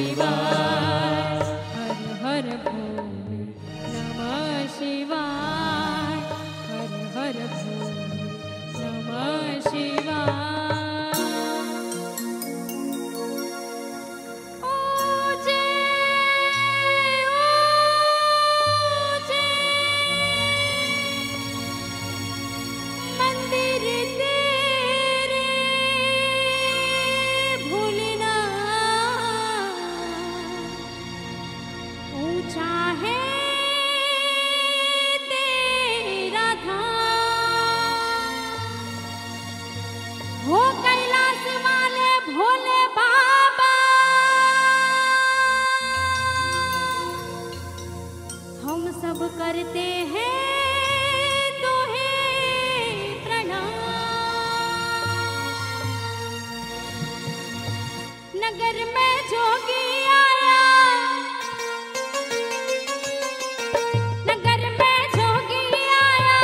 शिवाय, हर हर भोले नमः शिवाय, हर हर भोले नमः शिवाय। ऊंचे ऊंचे मंदिर तेरे भूलना, ऊंचा है तेरा धाम, हो कैलाश वाले भोले बाबा, हम सब करते हैं तुम्हें प्रणाम। नगर में जोगी आया, नगर में जोगी आया,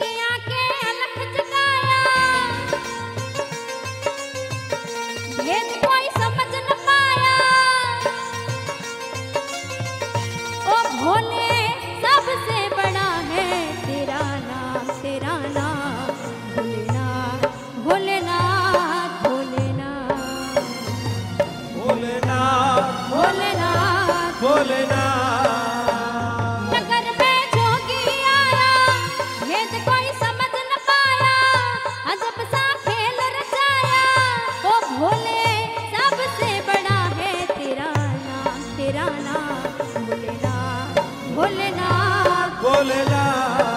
किया के अलख जगाया, भेद कोई समझ न पाया। ओ भोले सबसे बड़ा है तेरा नाम, तेरा नाम भोलेनाथ, भोलेनाथ, भोलेनाथ, भोलेनाथ भोलेनाथ। भोलेनाथ। नगर में जोगी आया, भेद कोई समझ न पाया, अजब सा खेल रचाया। ओ भोले सबसे बड़ा है तेरा नाम, तेरा नाम भोलेनाथ, भोलेनाथ, भोलेनाथ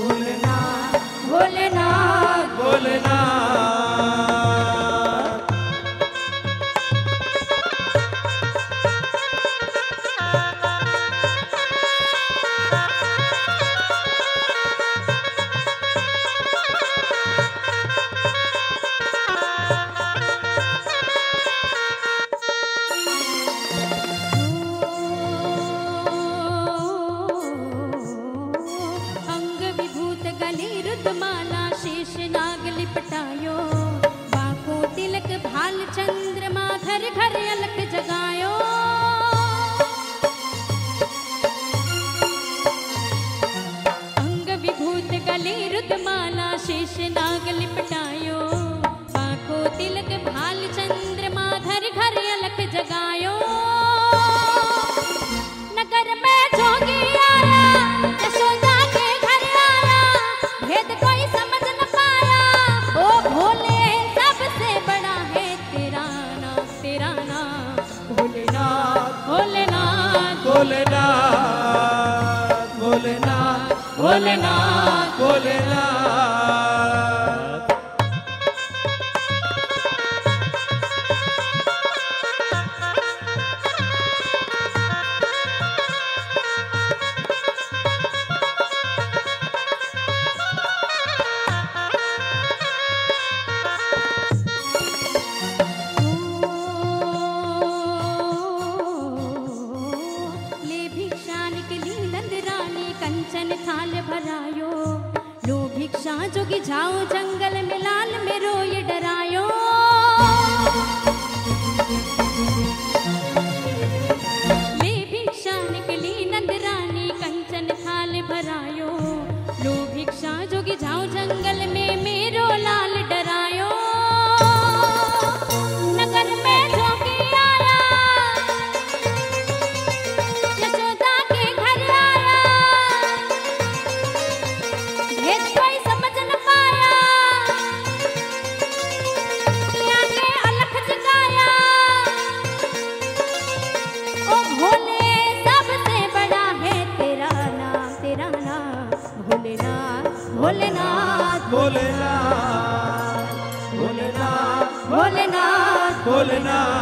भोलेनाथ, भोलेनाथ। भोलेनाथ। अंग विभूत गले रुद्रमाला, शेष नाग लिपटायो, बांको तिलक भाल चंद्रमा, घर घर अलख जगायो। अंग विभूत गले रुद्रमाला, शेष नाग लिपटायो, बांको तिलक भाल चंद्रमा, घर घर अलख जगायो। नगर में जोगी आया, यशोदा के घर आया, भेद कोई समझ न पाया। ओ भोले सबसे बड़ा है तेरा नाम, तेरा नाम भोलेनाथ, भोलेनाथ, भोलेनाथ भोलेनाथ भोलेनाथ। भोलेनाथ। ले भिक्षा निकली नंद रानी, कंचन थाल भरायो, लो भिक्षा जोगी जाओ जंगल में, लाल में रोए डरायो। ले भिक्षा निकली नंद रानी, कंचन थाल भरायो, लो भिक्षा जोगी जाओ जंगल में, मेरो लाल डरायो। नगर में जोगी आया, यशोदा के घर आया, भेद कोई समझ न पाया, किया के अलख जगाया। ओ भोले सबसे बड़ा है तेरा नाम, तेरा नाम भोलेनाथ, भोलेनाथ, भोलेनाथ भोलेनाथ भोलेनाथ। भोलेनाथ।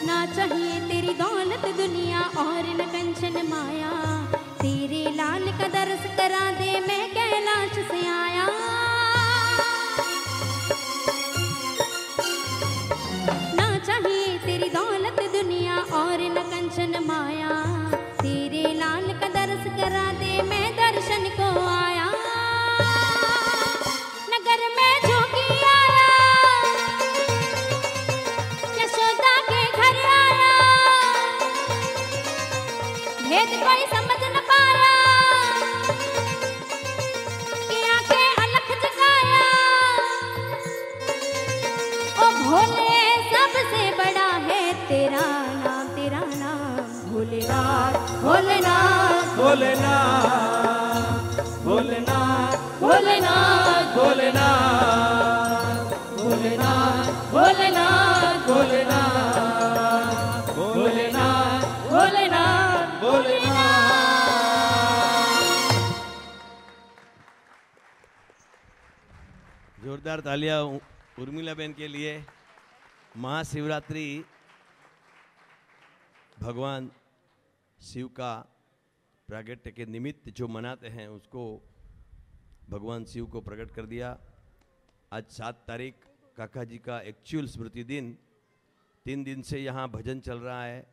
ना चाहिए तेरी दौलत दुनिया और न कंचन माया, भोलेनाथ भोलेनाथ भोलेनाथ भोलेनाथ भोलेनाथ भोलेनाथ भोलेनाथ भोलेनाथ भोलेनाथ भोलेनाथ जोरदार तालियां उर्मिला बहन के लिए। महाशिवरात्रि भगवान शिव का प्रागट्य के निमित्त जो मनाते हैं उसको भगवान शिव को प्रकट कर दिया। आज 7 तारीख काका जी का एक्चुअल स्मृति दिन। 3 दिन से यहाँ भजन चल रहा है।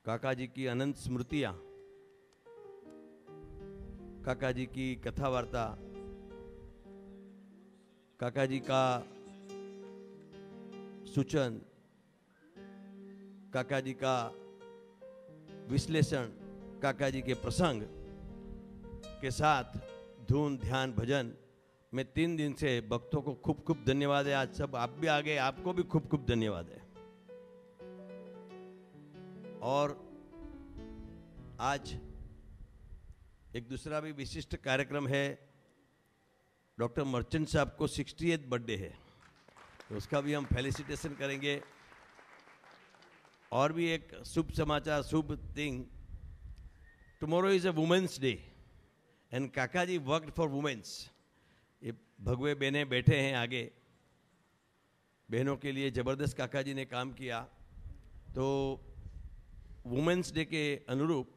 काका जी की अनंत स्मृतियाँ, काका जी की कथा वार्ता, काका जी का सूचन, काका जी का विश्लेषण, काका जी के प्रसंग के साथ धून ध्यान भजन में 3 दिन से भक्तों को खूब खूब धन्यवाद है। आज सब आप भी आ गए, आपको भी खूब खूब धन्यवाद है। और आज एक दूसरा भी विशिष्ट कार्यक्रम है। डॉक्टर मर्चेंट साहब को 68th बर्थडे है, तो उसका भी हम फेलिसिटेशन करेंगे। और भी एक शुभ समाचार, शुभ thing, tomorrow is a women's day and Kaka ji worked for women's. ये भगवे बहनें बैठे हैं आगे, बहनों के लिए जबरदस्त काका जी ने काम किया। तो वुमेन्स डे के अनुरूप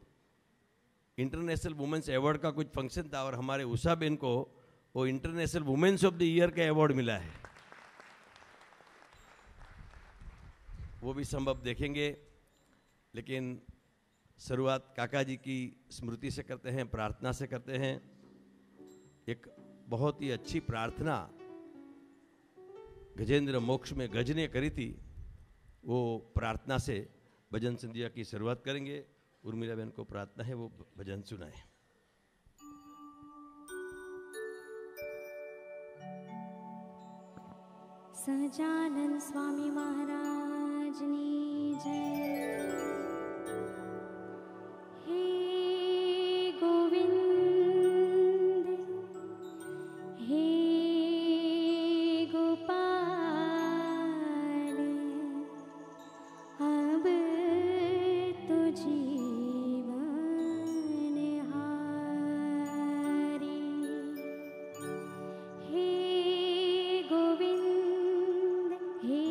इंटरनेशनल वुमेन्स अवार्ड का कुछ फंक्शन था और हमारे उषा बहन को वो international women's of the year का अवार्ड मिला है। वो भी संभव देखेंगे, लेकिन शुरुआत काका जी की स्मृति से करते हैं, प्रार्थना से करते हैं। एक बहुत ही अच्छी प्रार्थना गजेंद्र मोक्ष में गज ने करी थी, वो प्रार्थना से भजन संध्या की शुरुआत करेंगे। उर्मिला बहन को प्रार्थना है वो भजन सुनाए। सजानन स्वामी महाराज की जय। हे गोविंद हे गोपाल, अब तो जीवन हारी। हे गोविंद हे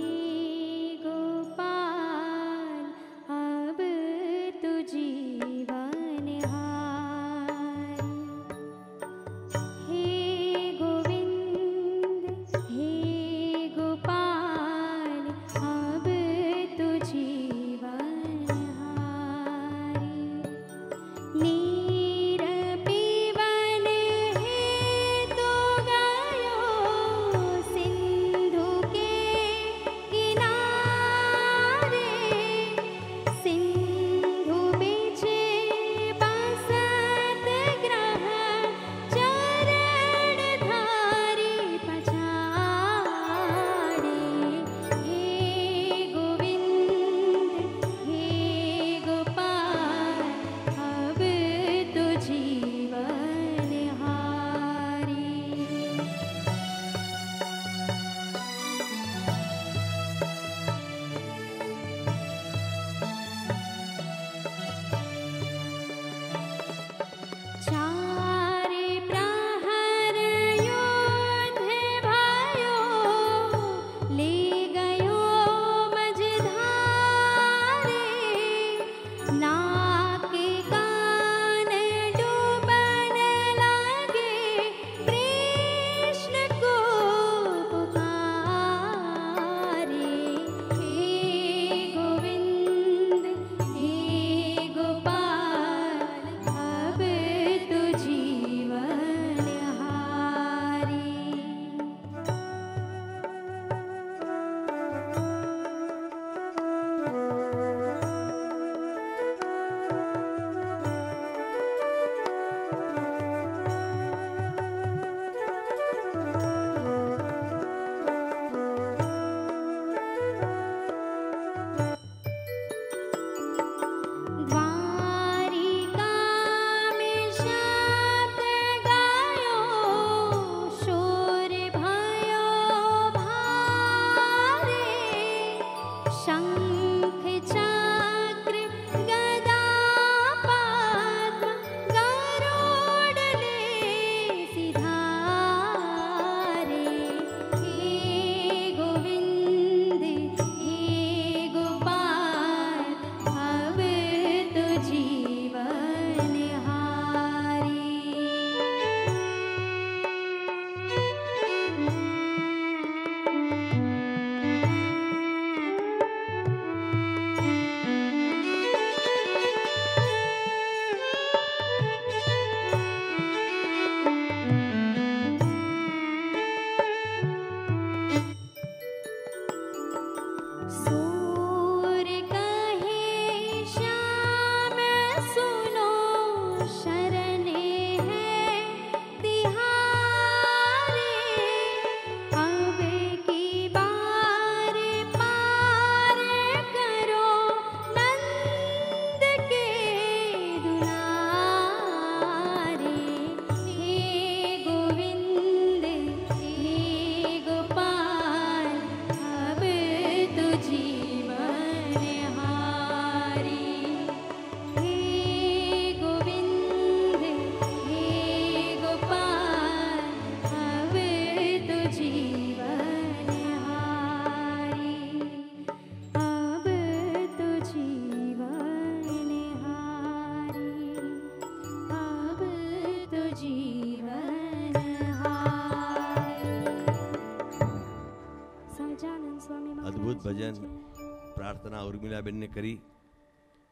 प्रार्थना उर्मिलाबेन ने करी,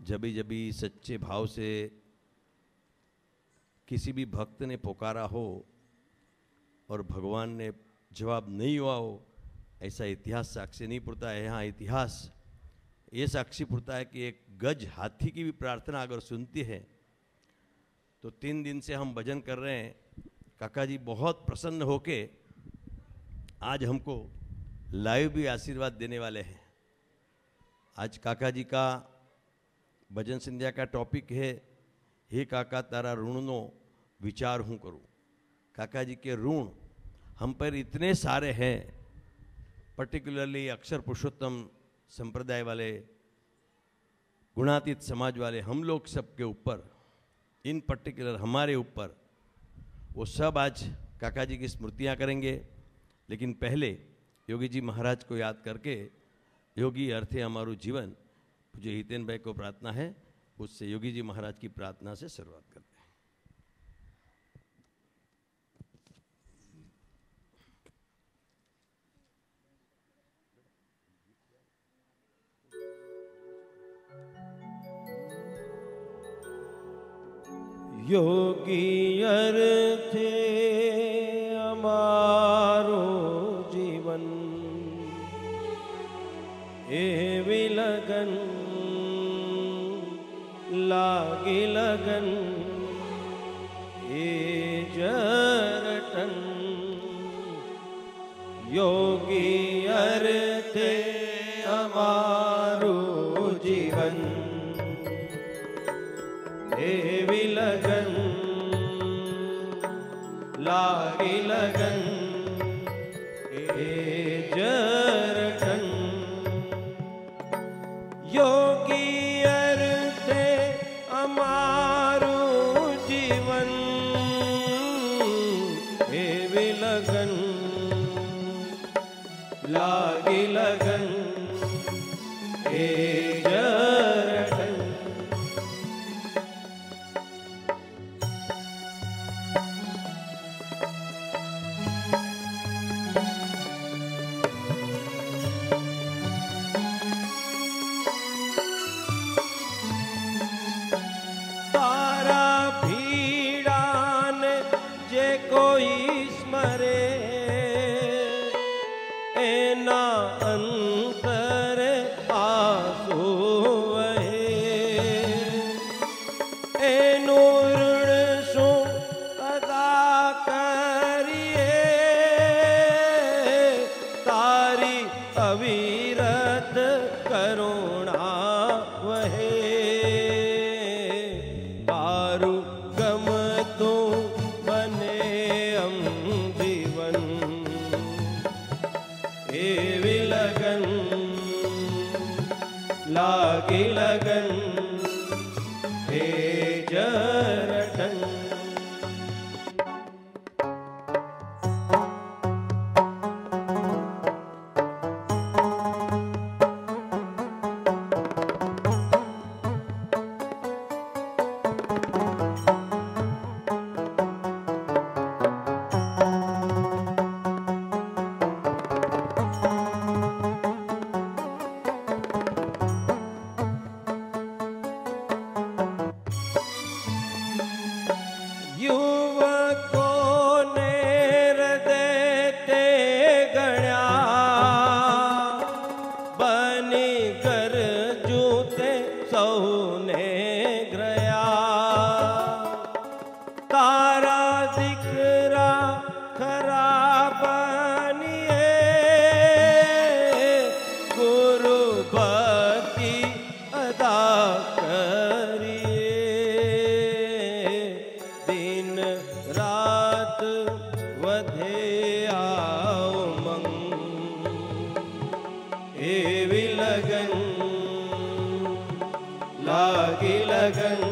जब भी सच्चे भाव से किसी भी भक्त ने पुकारा हो और भगवान ने जवाब नहीं हुआ हो, ऐसा इतिहास साक्षी नहीं पुरता है। यहाँ इतिहास ये साक्षी पुरता है कि एक गज हाथी की भी प्रार्थना अगर सुनती है तो 3 दिन से हम भजन कर रहे हैं। काका जी बहुत प्रसन्न होके आज हमको लाइव भी आशीर्वाद देने वाले हैं। आज काका जी का भजन संध्या का टॉपिक है, हे काका तारा ऋणनो विचार हूँ करूँ। काका जी के ऋण हम पर इतने सारे हैं, पर्टिकुलरली अक्षर पुरुषोत्तम संप्रदाय वाले, गुणातीत समाज वाले, हम लोग सबके ऊपर, इन पर्टिकुलर हमारे ऊपर, वो सब आज काका जी की स्मृतियाँ करेंगे। लेकिन पहले योगी जी महाराज को याद करके, योगी अर्थे हमारू जीवन, मुझे हितेन भाई को प्रार्थना है, उससे योगी जी महाराज की प्रार्थना से शुरुआत करते हैं। योगी अर्थे हमारो जीवन, एवी लगन लागी लगन ए जरटन। योगी अर्थे हमारो जीवन, एवी लगन लागी लगन ए जरटन। योगी अर्थे हमारो जीवन, एवी लगन लागी लगन ए जरटन। लागी लगन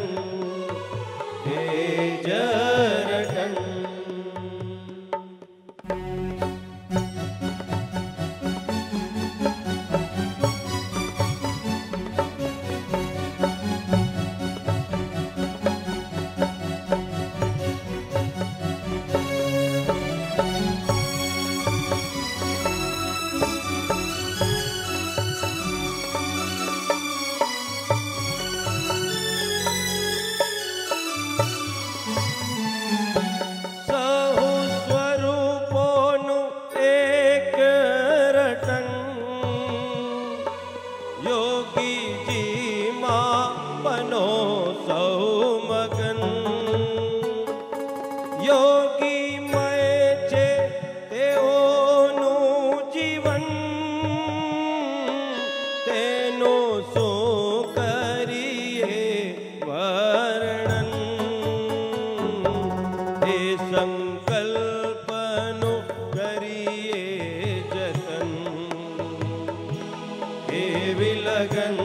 हे जरटन। लगन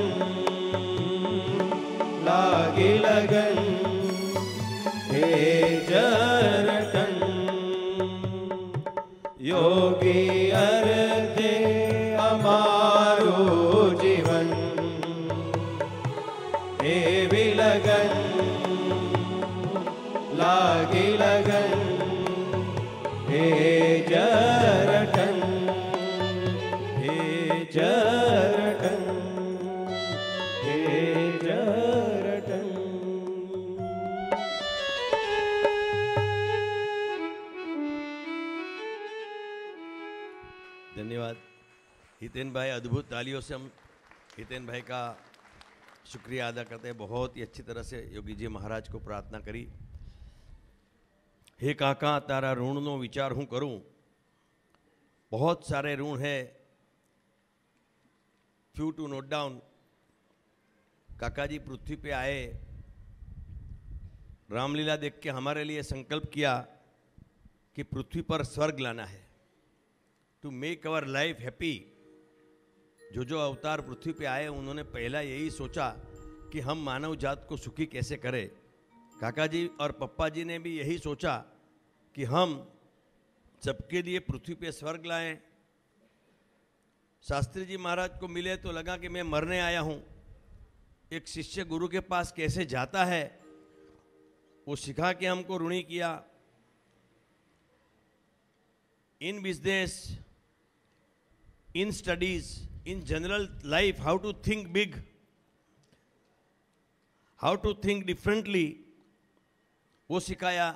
लागी लगन हे जरटन योगी अर्थे अमारो जीवन हे भी लगन लागी लगन हे जरटन हे जरटन हे जरटन। धन्यवाद हितेन भाई, अद्भुत तालियों से हम हितेन भाई का शुक्रिया अदा करते हैं। बहुत ही अच्छी तरह से योगी जी महाराज को प्रार्थना करी। हे काका तारा ऋणनो विचार हूँ करूँ, बहुत सारे ऋण है, फ्यू टू नोट डाउन। काका जी पृथ्वी पे आए, रामलीला देख के हमारे लिए संकल्प किया कि पृथ्वी पर स्वर्ग लाना है, to make our life happy. जो अवतार पृथ्वी पे आए उन्होंने पहला यही सोचा कि हम मानव जात को सुखी कैसे करें। काका जी और पप्पा जी ने भी यही सोचा कि हम सबके लिए पृथ्वी पे स्वर्ग लाएं। शास्त्री जी महाराज को मिले तो लगा कि मैं मरने आया हूँ। एक शिष्य गुरु के पास कैसे जाता है वो सिखा के हमको ऋणी किया। In business, in studies, in general life, how to think big, how to think differently, वो सिखाया।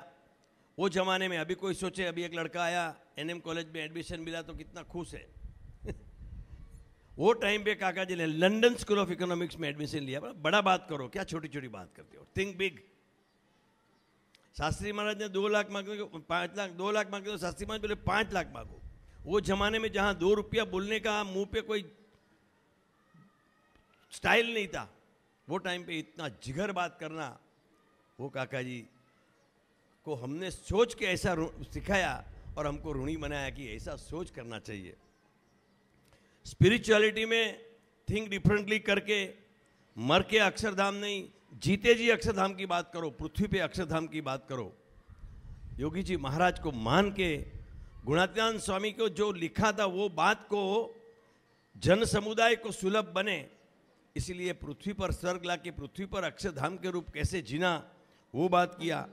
वो जमाने में अभी कोई सोचे, अभी एक लड़का आया एनएम कॉलेज में एडमिशन मिला तो कितना खुश है। वो टाइम पे काका जी ने लंदन स्कूल ऑफ इकोनॉमिक्स में एडमिशन लिया। बड़ा बात करो, क्या छोटी छोटी बात करते हो, थिंक बिग। शास्त्री महाराज ने 2 लाख मांगे, 5 लाख, 2 लाख मांगे तो शास्त्री महाराज बोले 5 लाख मांगो। वो जमाने में जहां 2 रुपया बोलने का मुंह पे कोई स्टाइल नहीं था, वो टाइम पे इतना जिगर बात करना, वो काका जी को हमने सोच के ऐसा सिखाया और हमको ऋणी बनाया कि ऐसा सोच करना चाहिए। स्पिरिचुअलिटी में थिंक डिफरेंटली करके मर के अक्षरधाम नहीं, जीते जी अक्षरधाम की बात करो, पृथ्वी पे अक्षरधाम की बात करो। योगी जी महाराज को मान के गुणात्यान स्वामी को जो लिखा था वो बात को जन समुदाय को सुलभ बने, इसलिए पृथ्वी पर स्वर्ग ला के पृथ्वी पर अक्षरधाम के रूप कैसे जीना वो बात किया।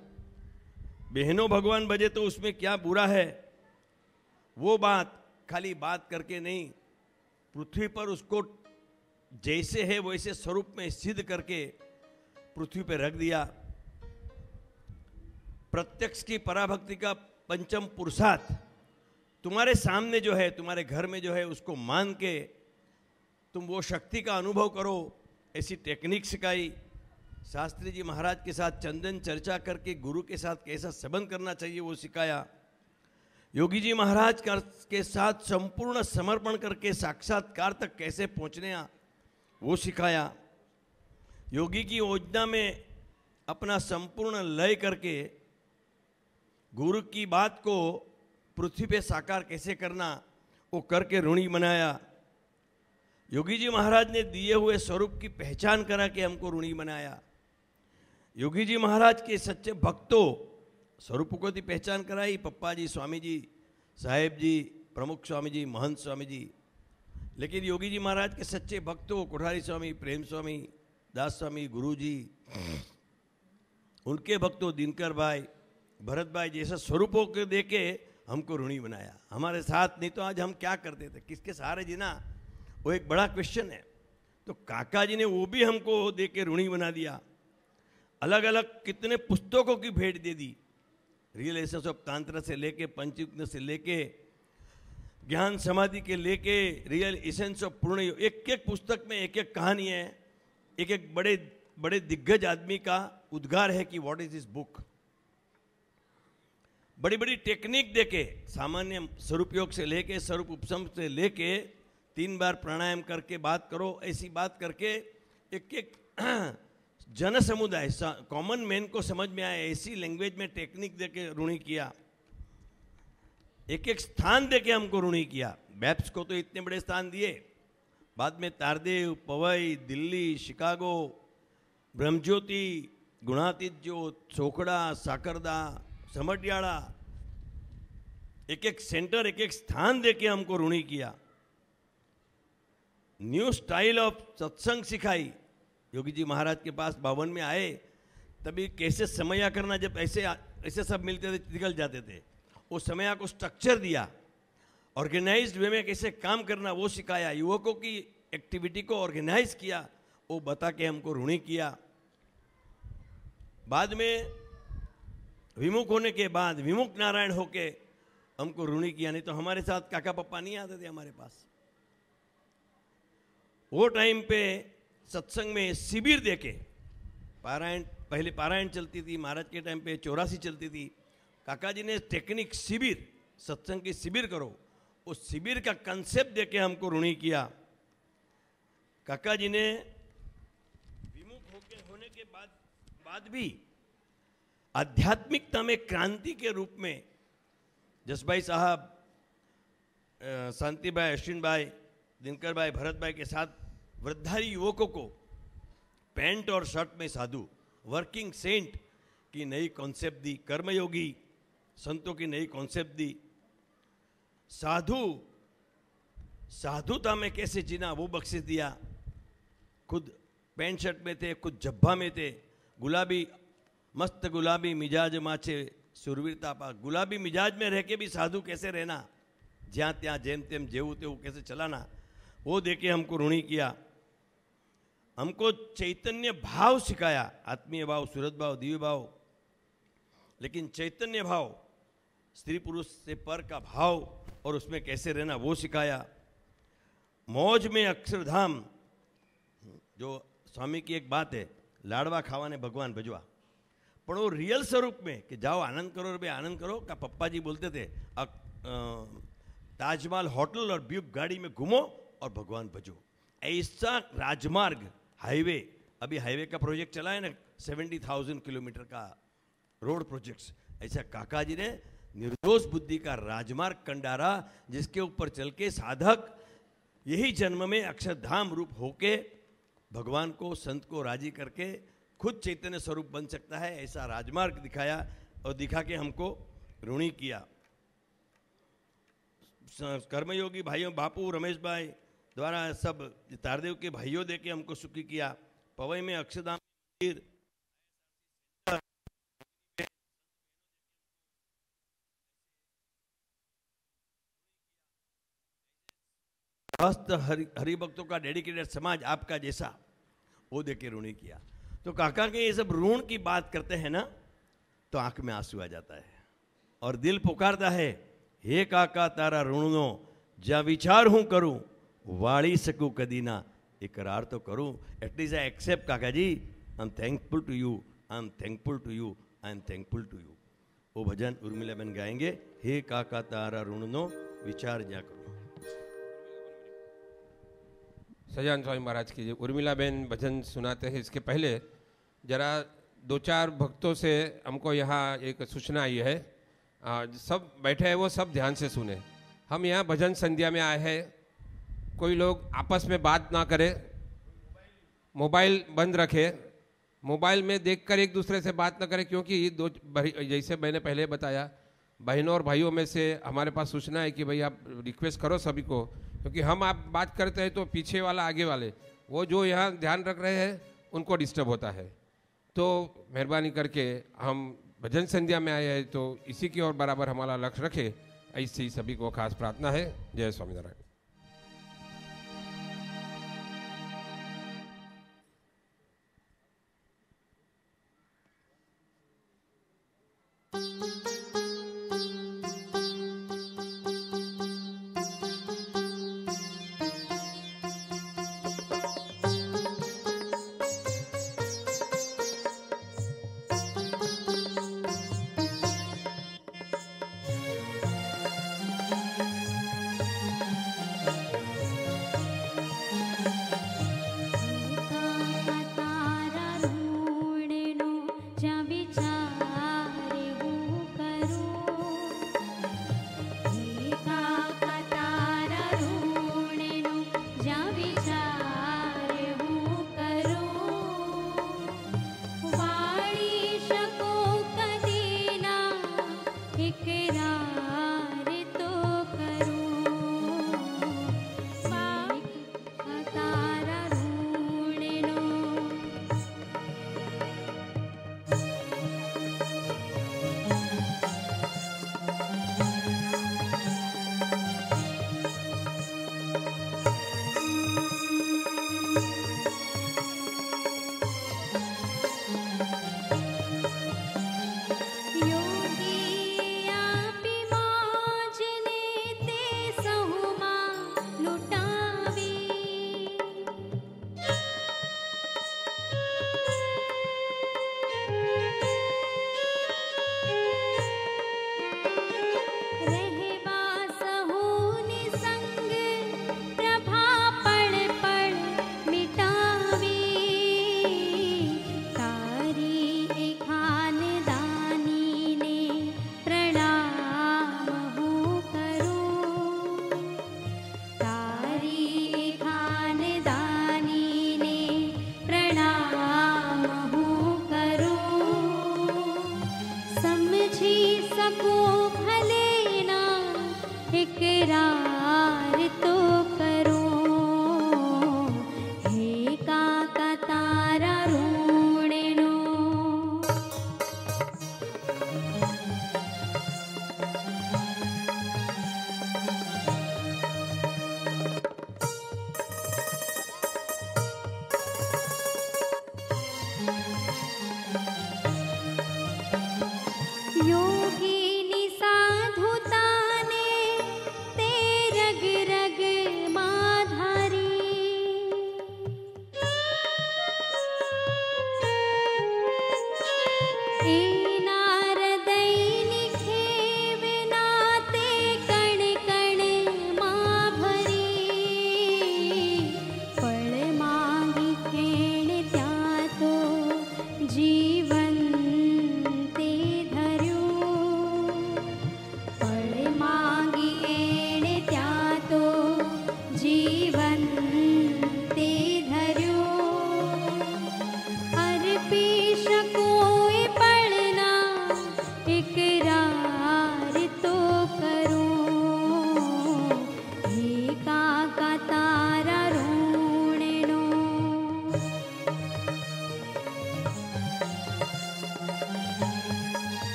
बहनों भगवान बजे तो उसमें क्या बुरा है, वो बात खाली बात करके नहीं, पृथ्वी पर उसको जैसे है वैसे स्वरूप में सिद्ध करके पृथ्वी पर रख दिया। प्रत्यक्ष की पराभक्ति का पंचम पुरुषार्थ तुम्हारे सामने जो है, तुम्हारे घर में जो है, उसको मान के तुम वो शक्ति का अनुभव करो। ऐसी टेक्निक सिखाई। शास्त्री जी महाराज के साथ चंदन चर्चा करके गुरु के साथ कैसा संबंध करना चाहिए वो सिखाया। योगी जी महाराज के साथ संपूर्ण समर्पण करके साक्षात्कार तक कैसे पहुंचने वो सिखाया। योगी की योजना में अपना संपूर्ण लय करके गुरु की बात को पृथ्वी पे साकार कैसे करना वो करके ऋणी बनाया। योगी जी महाराज ने दिए हुए स्वरूप की पहचान करा के हमको ऋणी बनाया। योगी जी महाराज के सच्चे भक्तों स्वरूप को भी पहचान कराई। पप्पा जी, स्वामी जी, साहेब जी, प्रमुख स्वामी जी, महंत स्वामी जी। लेकिन योगी जी महाराज के सच्चे भक्तों कोठारी स्वामी, प्रेम स्वामी, दास स्वामी, गुरु जी, उनके भक्तों दिनकर भाई, भरत भाई जैसा स्वरूपों को देके हमको ऋणी बनाया। हमारे साथ नहीं तो आज हम क्या करते थे, किसके सहारे जीना, वो एक बड़ा क्वेश्चन है। तो काका जी ने वो भी हमको दे के ऋणी बना दिया। अलग अलग कितने पुस्तकों की भेंट दे दी। रियल एसेंस ऑफ तांत्र से लेके पंचयुग से लेके ज्ञान समाधि के लेके रियल एसेंस ऑफ पूर्ण, एक एक पुस्तक में एक एक कहानी है, एक एक बड़े बड़े दिग्गज आदमी का उद्गार है कि व्हाट इज दिस बुक। बड़ी बड़ी टेक्निक देके, सामान्य स्वरूप योग से लेके स्वरूप उपशम से लेके 3 बार प्राणायाम करके बात करो, ऐसी बात करके एक एक जन समुदाय कॉमन मैन को समझ में आए ऐसी लैंग्वेज में टेक्निक देके ऋणी किया। एक एक स्थान देके हमको ऋणी किया। बैप्स को तो इतने बड़े स्थान दिए, बाद में तारदेव, पवई, दिल्ली, शिकागो, ब्रह्मज्योति, गुणातीत ज्योत, चोखड़ा, साकरदा, समटियाड़ा, एक एक सेंटर, एक एक स्थान देके हमको ऋणी किया। न्यू स्टाइल ऑफ सत्संग सिखाई। योगी जी महाराज के पास 52 में आए, तभी कैसे समया करना, जब ऐसे ऐसे सब मिलते थे निकल जाते थे, उस समया को स्ट्रक्चर दिया, ऑर्गेनाइज्ड वे में कैसे काम करना वो सिखाया, युवकों की एक्टिविटी को ऑर्गेनाइज किया, वो बता के हमको ऋणी किया। बाद में विमुख होने के बाद विमुख नारायण होके हमको ऋणी किया। नहीं तो हमारे साथ काका पप्पा नहीं आते थे हमारे पास। वो टाइम पे सत्संग में शिविर देके पारायण, पहले पारायण चलती थी, महाराज के टाइम पे 84 चलती थी। काका जी ने टेक्निक शिविर, सत्संग की शिविर करो, उस शिविर का कंसेप्ट देके हमको ऋणी किया। काका जी ने विमुख होने के बाद भी आध्यात्मिकता में क्रांति के रूप में जसभाई साहब, शांति भाई, अश्विन भाई, दिनकर भाई, भरत भाई के साथ वृद्धारी युवकों को पैंट और शर्ट में साधु, वर्किंग सेंट की नई कॉन्सेप्ट दी, कर्मयोगी संतों की नई कॉन्सेप्ट दी, साधुता में कैसे जीना वो बख्शिश दिया। खुद पैंट शर्ट में थे, खुद जब्बा में थे, गुलाबी, मस्त गुलाबी मिजाज माचे सुरवीरता पा, गुलाबी मिजाज में रह के भी साधु कैसे रहना, ज्યાં ત્યાં જેમ તેમ જેવું તેવું कैसे चलाना, वो देके हमको ऋणी किया। हमको चैतन्य भाव सिखाया, आत्मीय भाव, सूरत भाव, दिव्य भाव, लेकिन चैतन्य भाव, स्त्री पुरुष से पर का भाव और उसमें कैसे रहना वो सिखाया। मौज में अक्षरधाम, जो स्वामी की एक बात है, लाडवा खावा ने भगवान भजवा, पर वो रियल स्वरूप में कि जाओ आनंद करो रे आनंद करो, का पप्पा जी बोलते थे ताजमहल होटल और ब्यूक गाड़ी में घूमो और भगवान भजो। ऐसा राजमार्ग, हाईवे, अभी हाईवे का प्रोजेक्ट चला है ना, 70,000 किलोमीटर का रोड प्रोजेक्ट्स, ऐसा काका जी ने निर्दोष बुद्धि का राजमार्ग कंडारा, जिसके ऊपर चल के साधक यही जन्म में अक्षरधाम रूप होके भगवान को, संत को राजी करके खुद चैतन्य स्वरूप बन सकता है। ऐसा राजमार्ग दिखाया और दिखा के हमको ऋणी किया। कर्मयोगी भाइयों, बापू, रमेश भाई द्वारा सब तारदेव के भाइयों देके हमको सुखी किया। पवई में अक्षरधाम हरिभक्तों का डेडिकेटेड समाज आपका जैसा, वो देके ऋणी किया। तो काका के ये सब ऋण की बात करते हैं ना, तो आंख में आंसू आ जाता है और दिल पुकारता है, हे काका तारा ऋणनो ज्या विचार हूं करूं वाड़ी सकूं कदी ना, इकरार तो करूं, एटलीस्ट आई एक्सेप्ट काका जी, I am thankful to you, I am thankful to you, I am thankful to you. वो भजन उर्मिला बहन गाएंगे, हे काका तारा ऋणनो विचार ज्या करूं। सजान स्वामी महाराज की उर्मिला बहन भजन सुनाते हैं, इसके पहले जरा 2-4 भक्तों से हमको यहाँ एक सूचना आई है। सब बैठे हैं वो सब ध्यान से सुने। हम यहाँ भजन संध्या में आए हैं, कोई लोग आपस में बात ना करे, मोबाइल बंद रखे, मोबाइल में देखकर एक दूसरे से बात ना करें, क्योंकि जैसे मैंने पहले बताया, बहनों और भाइयों में से हमारे पास सूचना है कि भाई आप रिक्वेस्ट करो सभी को, क्योंकि हम आप बात करते हैं तो पीछे वाला आगे वाले वो जो यहाँ ध्यान रख रहे हैं उनको डिस्टर्ब होता है। तो मेहरबानी करके हम भजन संध्या में आए हैं तो इसी की ओर बराबर हमारा लक्ष्य रखे, ऐसी सभी को खास प्रार्थना है। जय स्वामीनारायण। तारा ढूंढनो ज्या विचार हूं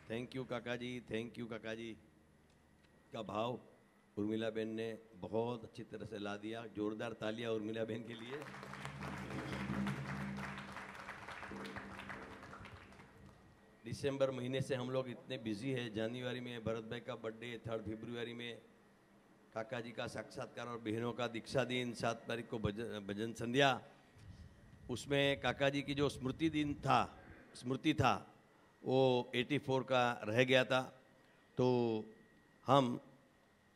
थैंक यू काका जी, थैंक यू काका जी का भाव उर्मिला बहन ने बहुत अच्छी तरह से ला दिया। जोरदार तालियां उर्मिला बहन के लिए। दिसंबर महीने से हम लोग इतने बिजी है। जनवरी में भरत भाई का बर्थडे, 3 फरवरी में काका जी का साक्षात्कार और बहनों का दीक्षा दिन, 7 तारीख को भजन संध्या। उसमें काका जी की जो स्मृति था वो 84 का रह गया था। तो हम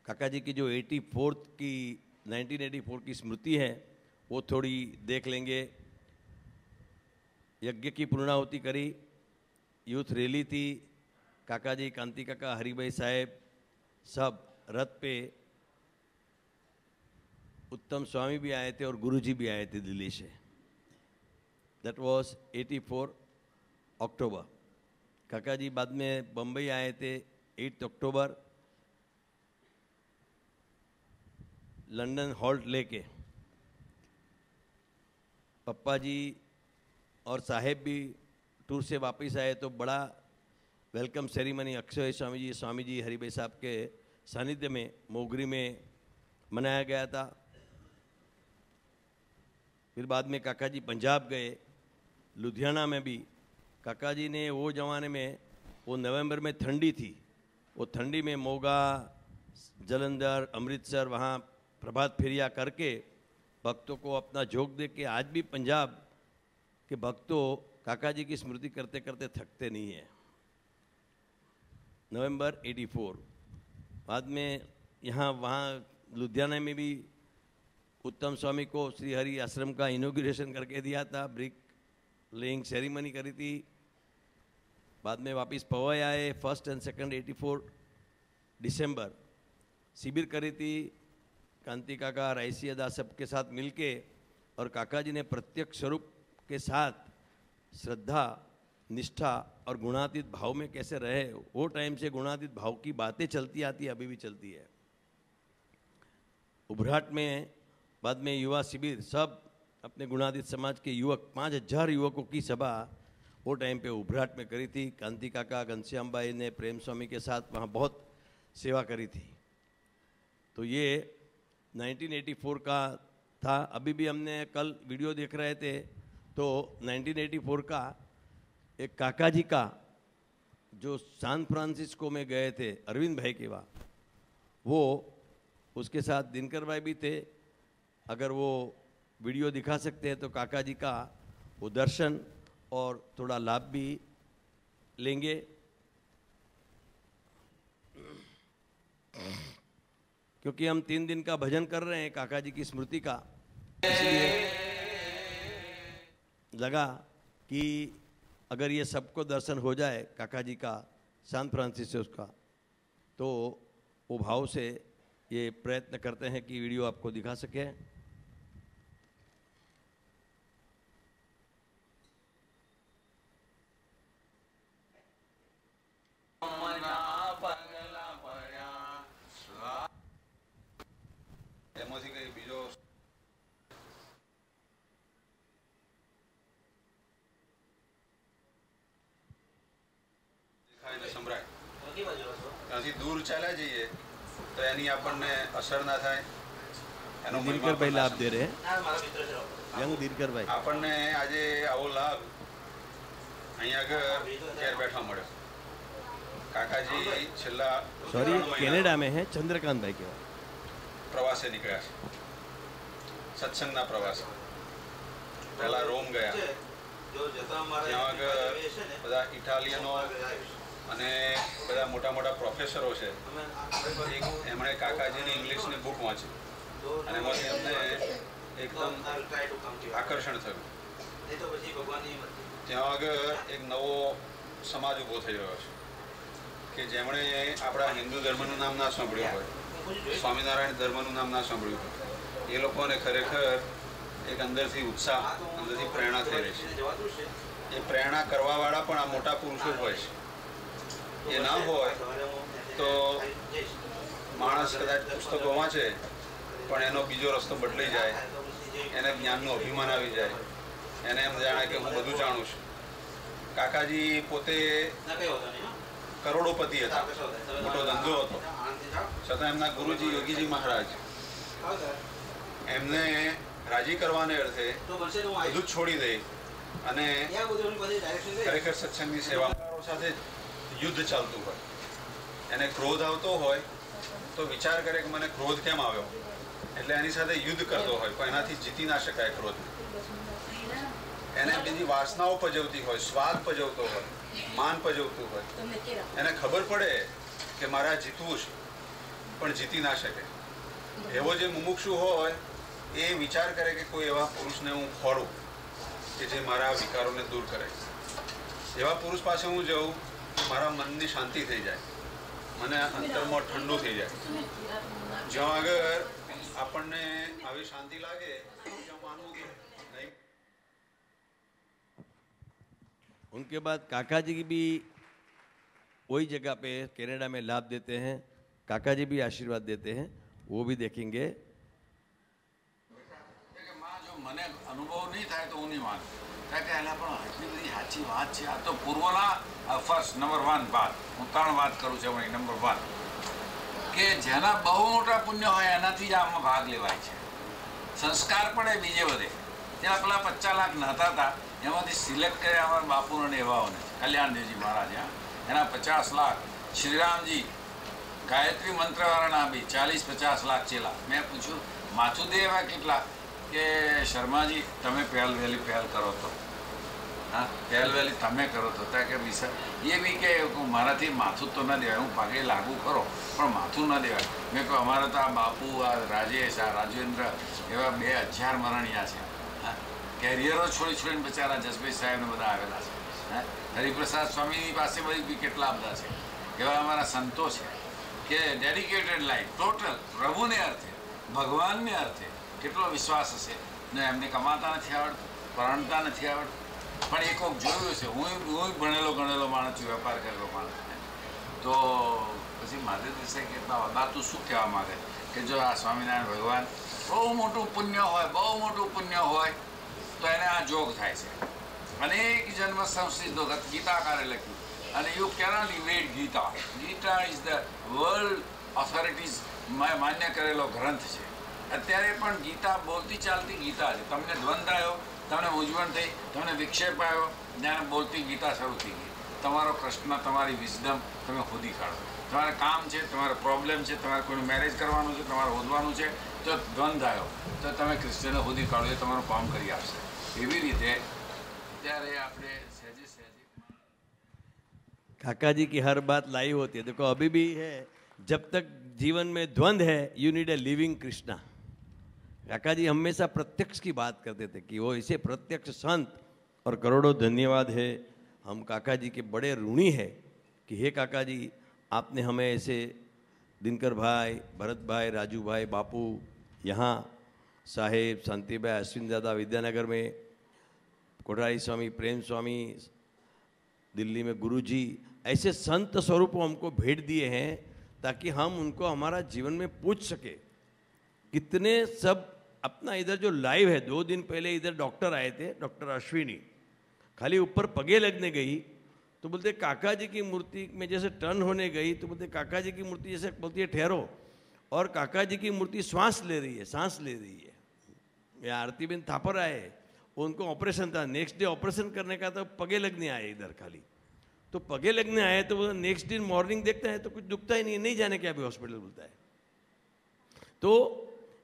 काका जी की जो 1984 की स्मृति है वो थोड़ी देख लेंगे। यज्ञ की पूर्णाहुति करी, यूथ रैली थी, काका जी, कांति काका, हरिभाई साहेब सब रथ पे, उत्तम स्वामी भी आए थे और गुरुजी भी आए थे दिल्ली से। दैट वाज 84 अक्टूबर। काका जी बाद में बम्बई आए थे 8 अक्टूबर लंदन हॉल्ट लेके। पप्पा जी और साहेब भी टूर से वापस आए तो बड़ा वेलकम सेरेमनी अक्षय स्वामी जी हरिभाई साहब के सानिध्य में मोगरी में मनाया गया था। फिर बाद में काका जी पंजाब गए, लुधियाना में भी काका जी ने वो ज़माने में, वो नवंबर में ठंडी थी, वो ठंडी में मोगा, जलंधर, अमृतसर वहाँ प्रभात फेरिया करके भक्तों को अपना झोंक दे के आज भी पंजाब के भक्तों काका जी की स्मृति करते करते थकते नहीं हैं। नवंबर 84 बाद में यहाँ वहाँ लुधियाना में भी उत्तम स्वामी को श्री हरि आश्रम का इनॉग्रेशन करके दिया था, ब्रिक लेइंग सेरेमनी करी थी। बाद में वापस पवई आए, 1 और 2 84 दिसंबर शिविर करी थी कांति काका, रायसी अदा सबके साथ मिलके, और काका जी ने प्रत्यक्ष स्वरूप के साथ श्रद्धा, निष्ठा और गुणातीत भाव में कैसे रहे, वो टाइम से गुणातीत भाव की बातें चलती आती, अभी भी चलती है। उभराट में बाद में युवा शिविर, सब अपने गुणातीत समाज के युवक, 5000 युवकों की सभा वो टाइम पे उभराट में करी थी। कांति काका, घनश्याम भाई ने प्रेम स्वामी के साथ वहाँ बहुत सेवा करी थी। तो ये 1984 का था। अभी भी हमने कल वीडियो देख रहे थे तो 1984 का एक काका जी का जो सैन फ्रांसिस्को में गए थे अरविंद भाई के वहाँ, वो उसके साथ दिनकर भाई भी थे। अगर वो वीडियो दिखा सकते हैं तो काका जी का वो दर्शन और थोड़ा लाभ भी लेंगे। क्योंकि हम 3 दिन का भजन कर रहे हैं काका जी की स्मृति का, इसलिए लगा कि अगर ये सबको दर्शन हो जाए काका जी का सैन फ्रांसिस्को का, तो वो भाव से ये प्रयत्न करते हैं कि वीडियो आपको दिखा सके। ત્યાંથી દૂર ચાલ્યા જઈએ તો એની આપણને અસર ના થાય, એનો दिनकर भाई लाभ दे रहे हैं, यंग दिनकर भाई। આપણને આજે આવો લાભ અહીંયા આગળ ઘેર બેઠા મળ્યો। કાકાજી છેલ્લા सॉरी कनाडा में है, चंद्रकांत भाई के પ્રવાસે નીકળ્યા છે, સત્સંગના પ્રવાસે। પહેલા રોમ ગયા, ત્યાં આગળ બધા ઇટાલિયનો અને બધા મોટા મોટા પ્રોફેસરો છે, એમણે કાકાજીની ઇંગ્લિશની બુક વાંચી અને એમાંથી એમને એકદમ આકર્ષણ થયું। ત્યાં આગળ એક નવો સમાજ ઊભો થઈ રહ્યો છે કે જેમણે આપણા હિન્દુ ધર્મનું નામ ના સાંભળ્યું હોય, સ્વામિનારાયણ ધર્મનું નામ ના સાંભળ્યું હોય, એ લોકોને ખરેખર એક અંદરથી ઉત્સાહ, અંદરથી પ્રેરણા થઈ રહી છે। એ પ્રેરણા કરવાવાળા પણ આ મોટા પુરુષો હોય છે। એ ના હોય તો માણસ કદાચ પુસ્તકો વાંચે પણ એનો બીજો રસ્તો બદલાઈ જાય, એને જ્ઞાનનું અભિમાન આવી જાય, એને એમ જાણે કે હું બધું જાણું છું। કાકાજી પોતે કરોડોપતિ હતા, મોટો ધંધો હતો, છતાં એમના ગુરુજી યોગીજી મહારાજ એમને રાજી કરવાને અર્થે બધું જ છોડી દે અને ખરેખર સત્સંગની સેવા સાથે યુદ્ધ ચાલતું હોય, એને ક્રોધ આવતો હોય તો વિચાર કરે કે મને ક્રોધ કેમ આવ્યો, એટલે એની સાથે યુદ્ધ કરતો હોય પણ એનાથી જીતી ના શકાય ક્રોધને। એને બીજી વાસનાઓ પજવતી હોય, સ્વાદ પજવતો હોય, માન પજવતું હોય, એને ખબર પડે કે મારે જીતવું છે પણ જીતી ના શકે। એવો જે મુમુક્ષુ હોય એ વિચાર કરે કે કોઈ એવા પુરુષને હું ખોરું કે જે મારા વિકારોને દૂર કરે। એવા પુરુષ પાસે હું જાઉં, મારા મનની શાંતિ થઈ જાય, મને અંતરમાં ઠંડુ થઈ જાય। જ્યાં આગળ આપણને આવી શાંતિ લાગે ત્યાં માનવું કે નહીં। उनके बाद काका जी की भी वही जगह पे कनाडा में लाभ देते हैं, काका जी भी आशीर्वाद देते हैं, वो भी देखेंगे। મને અનુભવ નહીં થાય તો હું નહીં માનું. કારણ કે એના પણ આટલી બધી સાચી વાત છે. આ તો પૂર્વના ફર્સ્ટ નંબર 1 વાત હું 3 વાત કરું છું. નંબર 1 કે જેના બહુ મોટા પુણ્ય હોય એનાથી જ આમાં ભાગ લેવાય છે. સંસ્કાર પણ એ બીજે વધે. ત્યાં પેલા 50 લાખ નહોતા હતા એમાંથી સિલેક્ટ કર્યા અમારા બાપુને એવાઓને કલ્યાણદેવજી મહારાજ એના 50 લાખ શ્રીરામજી ગાયત્રી મંત્રવાળાના બી 40-50 લાખ ચેલા. મેં પૂછ્યું માથું દે એવા કેટલા કે શર્માજી તમે પહેલ કરો તો હા પહેલ વહેલી તમે કરો તો ત્યાં કે વિસર એ બી કે મારાથી માથું તો ન દેવાય હું પગે લાગુ કરો પણ માથું ન દેવાય. મેં કહું અમારે તો આ બાપુ આ રાજેશ આ રાજેન્દ્ર એવા 2000 મરણિયા છે. હા કેરિયરો છોડીને બચારા જસભાઈ સાહેબને બધા આવેલા છે. હા હરિપ્રસાદ સ્વામીની પાસે બી કેટલા બધા છે. એવા અમારા સંતો છે કે ડેડિકેટેડ લાઈફ ટોટલ પ્રભુને અર્થે ભગવાનને અર્થે કેટલો વિશ્વાસ હશે ને એમને કમાતા નથી આવડતું પરણતા નથી આવડતું પણ એ કોઈક જોયું છે. હું ભણેલો ગણેલો માણસ છું વેપાર કરેલો માણસ. તો પછી મહાદેવ દેસાઈ કહેતા બા તું શું કહેવા માગે કે જો આ સ્વામિનારાયણ ભગવાન બહુ મોટું પુણ્ય હોય તો એને આ જોગ થાય છે. અનેક જન્મ સંસિદ્ધો ગીતાકારે લખ્યું અને you cannot evade Gita. Gita is the world authorities માન્ય કરેલો ગ્રંથ છે. અત્યારે પણ ગીતા બોલતી ચાલતી ગીતા છે. તમને દ્વંદ આવ્યો તમને મૂંઝવણ થઈ તમને વિક્ષેપ આવ્યો જ્યારે બોલતી ગીતા શરૂ થઈ ગઈ. તમારો પ્રશ્ન તમારી વિઝડમ તમે શોધી કાઢો. તમારે કામ છે તમારો પ્રોબ્લેમ છે તમારે કોઈનું મેરેજ કરવાનું છે તમારે શોધવાનું છે તો દ્વંદ આવ્યો તો તમે ક્રિશ્ચિયને શોધી કાઢો એ તમારું કામ કરી આપશે. એવી રીતે ત્યારે આપણે સહેજે काका जी की हर बात लाई होती है. देखो अभी भी है जब तक जीवन में द्वंद है you need a living Krishna. काका जी हमेशा प्रत्यक्ष की बात करते थे कि वो इसे प्रत्यक्ष संत और करोड़ों धन्यवाद है. हम काका जी के बड़े ऋणी है कि हे काका जी आपने हमें ऐसे दिनकर भाई भरत भाई राजू भाई बापू यहाँ साहेब शांति भाई अश्विन दादा विद्यानगर में कोठारी स्वामी प्रेम स्वामी दिल्ली में गुरुजी ऐसे संत स्वरूप हमको भेंट दिए हैं ताकि हम उनको हमारा जीवन में पूछ सके. कितने सब अपना इधर जो लाइव है 2 दिन पहले इधर डॉक्टर आए थे डॉक्टर अश्विनी खाली ऊपर पगे लगने गई तो बोलते काका जी की मूर्ति में जैसे टर्न होने गई तो बोलते काका जी की मूर्ति जैसे बोलती है ठहरो और काका जी की मूर्ति सांस ले रही है. यहाँ आरतीबेन थापर आए उनको ऑपरेशन था नेक्स्ट डे ऑपरेशन करने का तो पगे लगने आए इधर खाली. तो पगे लगने आए तो वो नेक्स्ट डे मॉर्निंग देखते हैं तो कुछ दुखता ही नहीं जाने क्या अभी हॉस्पिटल बोलता है. तो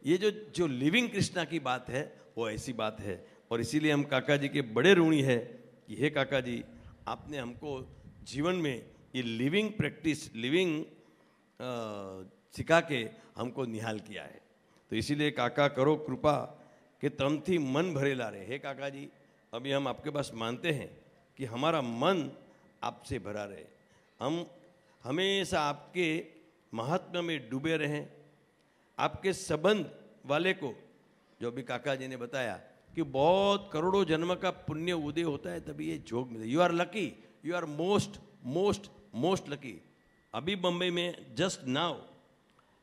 ये जो लिविंग कृष्णा की बात है वो ऐसी बात है और इसीलिए हम काका जी के बड़े ऋणी है कि हे काका जी आपने हमको जीवन में ये लिविंग प्रैक्टिस लिविंग सिखा के हमको निहाल किया है. तो इसीलिए काका करो कृपा कि तमथी मन भरेला रहे. हे काका जी अभी हम आपके पास मानते हैं कि हमारा मन आपसे भरा रहे. हम हमेशा आपके महात्म्य में डूबे रहें. आपके संबंध वाले को जो अभी काका जी ने बताया कि बहुत करोड़ों जन्म का पुण्य उदय होता है तभी ये जोग मिले. You are lucky. You are most lucky. अभी बम्बई में जस्ट नाउ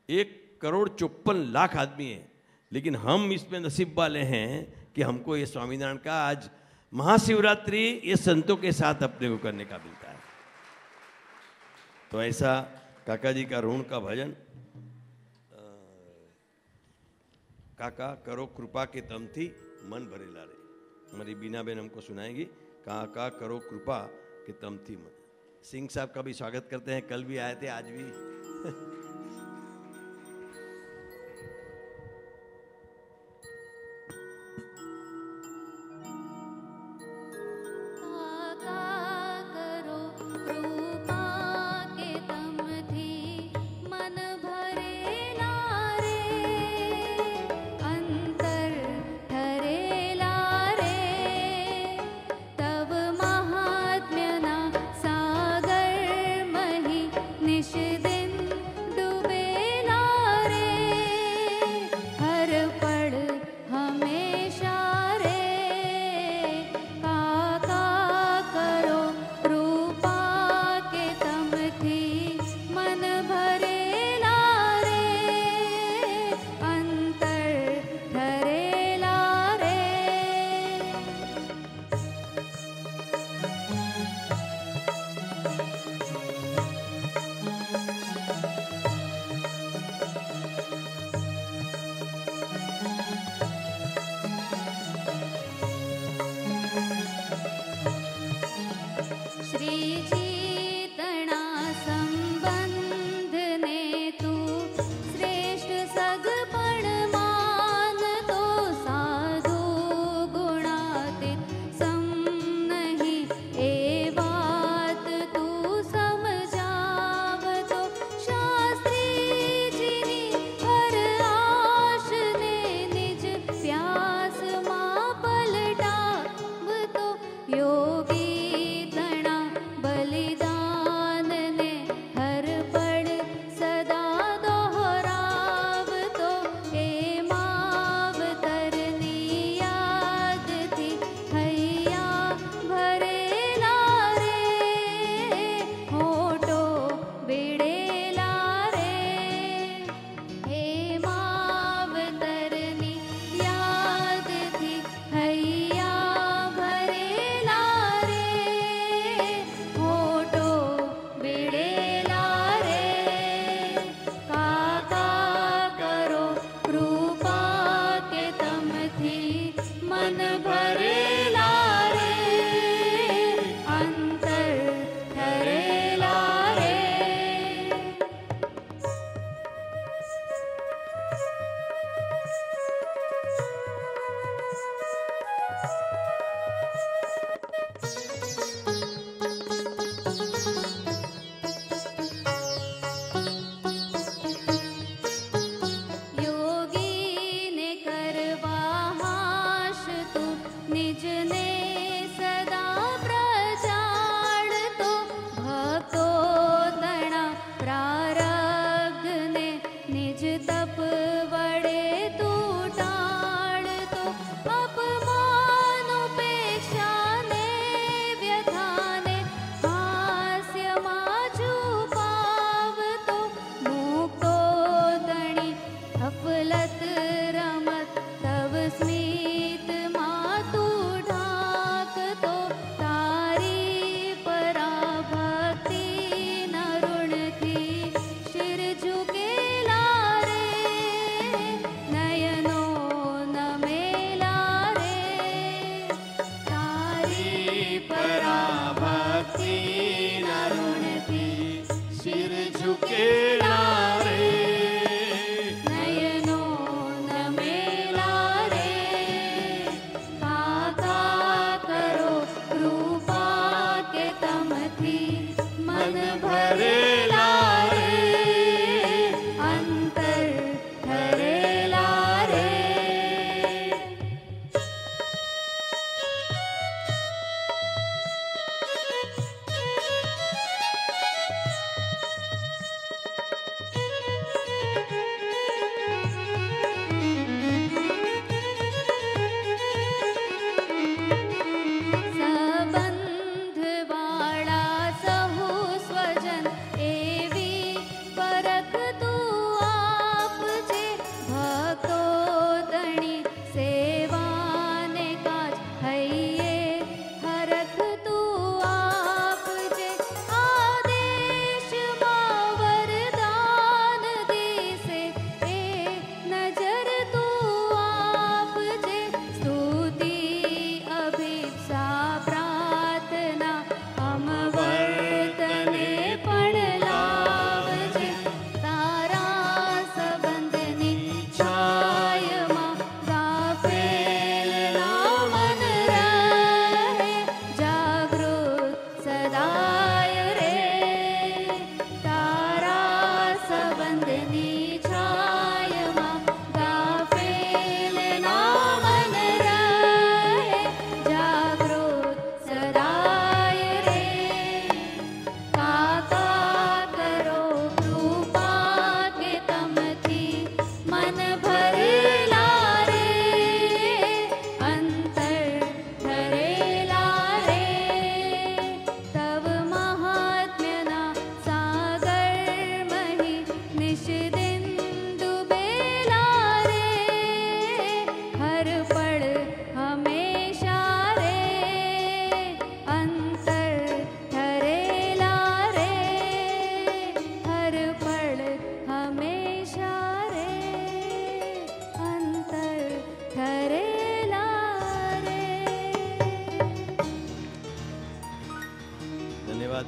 1,54,00,000 आदमी है लेकिन हम इसमें नसीब वाले हैं कि हमको ये स्वामीनारायण का आज महाशिवरात्रि ये संतों के साथ अपने को करने का मिलता है. तो ऐसा काका जी का ऋण का भजन काका करो कृपा के तमथी मन भरेला रे. हमारी बीना बहन हमको सुनाएंगी काका करो कृपा के तमथी मन. सिंह साहब का भी स्वागत करते हैं. कल भी आए थे आज भी निश दिन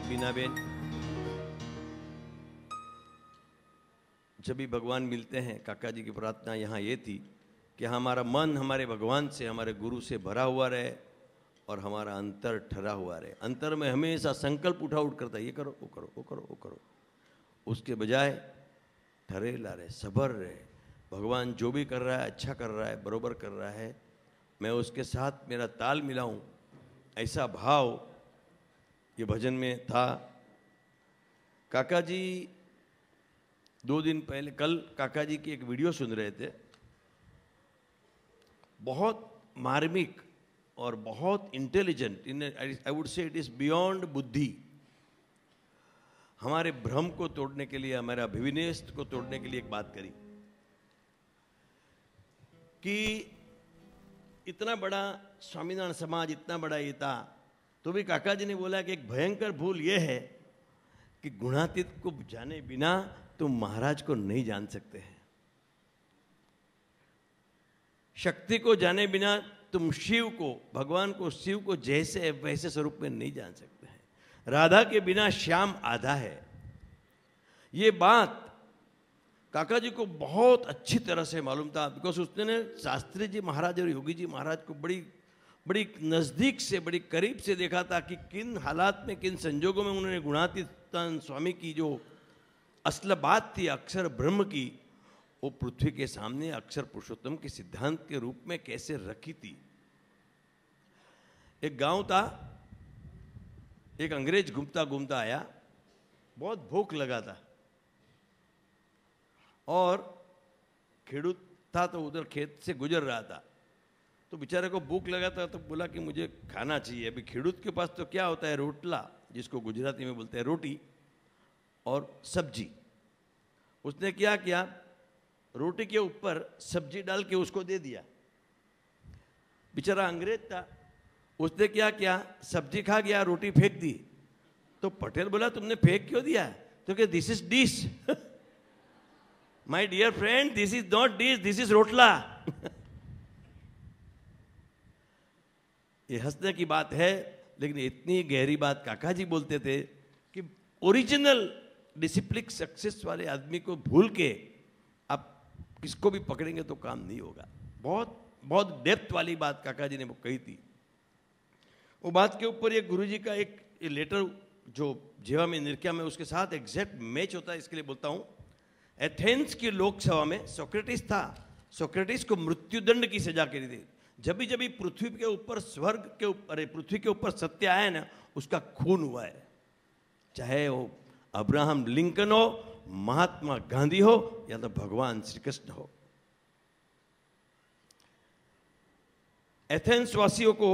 बीना बेन, जब भी भगवान मिलते हैं काका जी की प्रार्थना यहाँ ये थी कि हमारा मन हमारे भगवान से, हमारे गुरु से भरा हुआ रहे और हमारा अंतर ठहरा हुआ रहे। अंतर में हमेशा संकल्प उठा उठ करता है, ये करो वो करो वो करो वो करो, उसके बजाय ठहरेला रहे, सबर रहे। भगवान जो भी कर रहा है अच्छा कर रहा है, बरोबर कर रहा है, मैं उसके साथ मेरा ताल मिलाऊं, ऐसा भाव ये भजन में था। काका जी 2 दिन पहले, कल काका जी की एक वीडियो सुन रहे थे, बहुत मार्मिक और बहुत intelligent, in I would say it is beyond बुद्धि। हमारे भ्रम को तोड़ने के लिए, हमारे अभिनिवेश को तोड़ने के लिए एक बात करी कि इतना बड़ा स्वामीनारायण समाज, इतना बड़ा ये था, तो भी काका जी ने बोला कि एक भयंकर भूल ये है कि गुणातीत को जाने बिना तुम महाराज को नहीं जान सकते हैं। शक्ति को जाने बिना तुम शिव को, भगवान को, शिव को जैसे वैसे स्वरूप में नहीं जान सकते हैं। राधा के बिना श्याम आधा है। ये बात काका जी को बहुत अच्छी तरह से मालूम था, बिकॉज उसने ने शास्त्री जी महाराज और योगी जी महाराज को बड़ी बड़ी नज़दीक से, बड़ी करीब से देखा था कि किन हालात में, किन संजोगों में उन्होंने गुणातीतानंद स्वामी की जो असल बात थी, अक्षर ब्रह्म की, वो पृथ्वी के सामने अक्षर पुरुषोत्तम के सिद्धांत के रूप में कैसे रखी थी। एक गांव था, एक अंग्रेज घूमता घूमता आया, बहुत भूख लगा था और खेडूत था तो उधर खेत से गुजर रहा था, तो बेचारे को भूख लगा था तो बोला कि मुझे खाना चाहिए। अभी खेडूत के पास तो क्या होता है, रोटला, जिसको गुजराती में बोलते हैं रोटी और सब्जी। उसने क्या किया, रोटी के ऊपर सब्जी डाल के उसको दे दिया। बेचारा अंग्रेज था, उसने क्या किया, सब्जी खा गया, रोटी फेंक दी। तो पटेल बोला तुमने फेंक क्यों दिया? तो क्या this is dish my dear friend, this is not dish, this is rotla. ये हंसने की बात है, लेकिन इतनी गहरी बात काका जी बोलते थे कि ओरिजिनल डिसिप्लिन सक्सेस वाले आदमी को भूल के आप किसको भी पकड़ेंगे तो काम नहीं होगा। बहुत बहुत डेप्थ वाली बात काका जी ने वो कही थी। वो बात के ऊपर ये गुरुजी का एक लेटर जो जेवा में निर्क्या में उसके साथ एग्जैक्ट मैच होता है, इसके लिए बोलता हूँ। एथेंस की लोकसभा में सोक्रेटिस था। सोक्रेटिस को मृत्युदंड की सजा करी थी। जब भी पृथ्वी के ऊपर, स्वर्ग के ऊपर, पृथ्वी के ऊपर सत्य आया ना, उसका खून हुआ है। चाहे वो अब्राहम लिंकन हो, महात्मा गांधी हो, या तो भगवान श्री कृष्ण हो। एथेंस वासियों को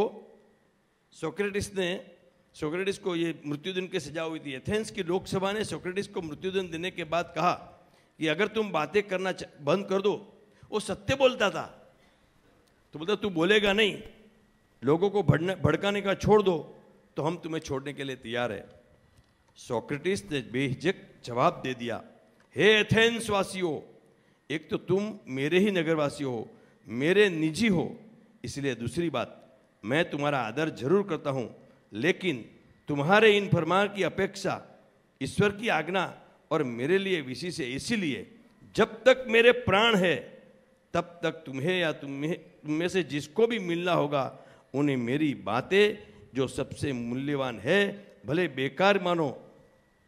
सोक्रेटिस को ये मृत्युदंड की सजा हुई थी। एथेंस की लोकसभा ने सोक्रेटिस को मृत्युदंड देने के बाद कहा कि अगर तुम बातें करना बंद कर दो। वो सत्य बोलता था, तो बोलता तू बोलेगा नहीं, लोगों को भड़काने का छोड़ दो, तो हम तुम्हें छोड़ने के लिए तैयार है। सोक्रेटिस ने बेहिचक जवाब दे दिया, हे एथेंस वासियों, एक तो तुम मेरे ही नगरवासी हो, मेरे निजी हो, इसलिए दूसरी बात, मैं तुम्हारा आदर जरूर करता हूं, लेकिन तुम्हारे इन फरमान की अपेक्षा ईश्वर की आज्ञा और मेरे लिए विशेष है। इसीलिए जब तक मेरे प्राण है तब तक तुम्हें या तुम में से जिसको भी मिलना होगा उन्हें मेरी बातें जो सबसे मूल्यवान है भले बेकार मानो,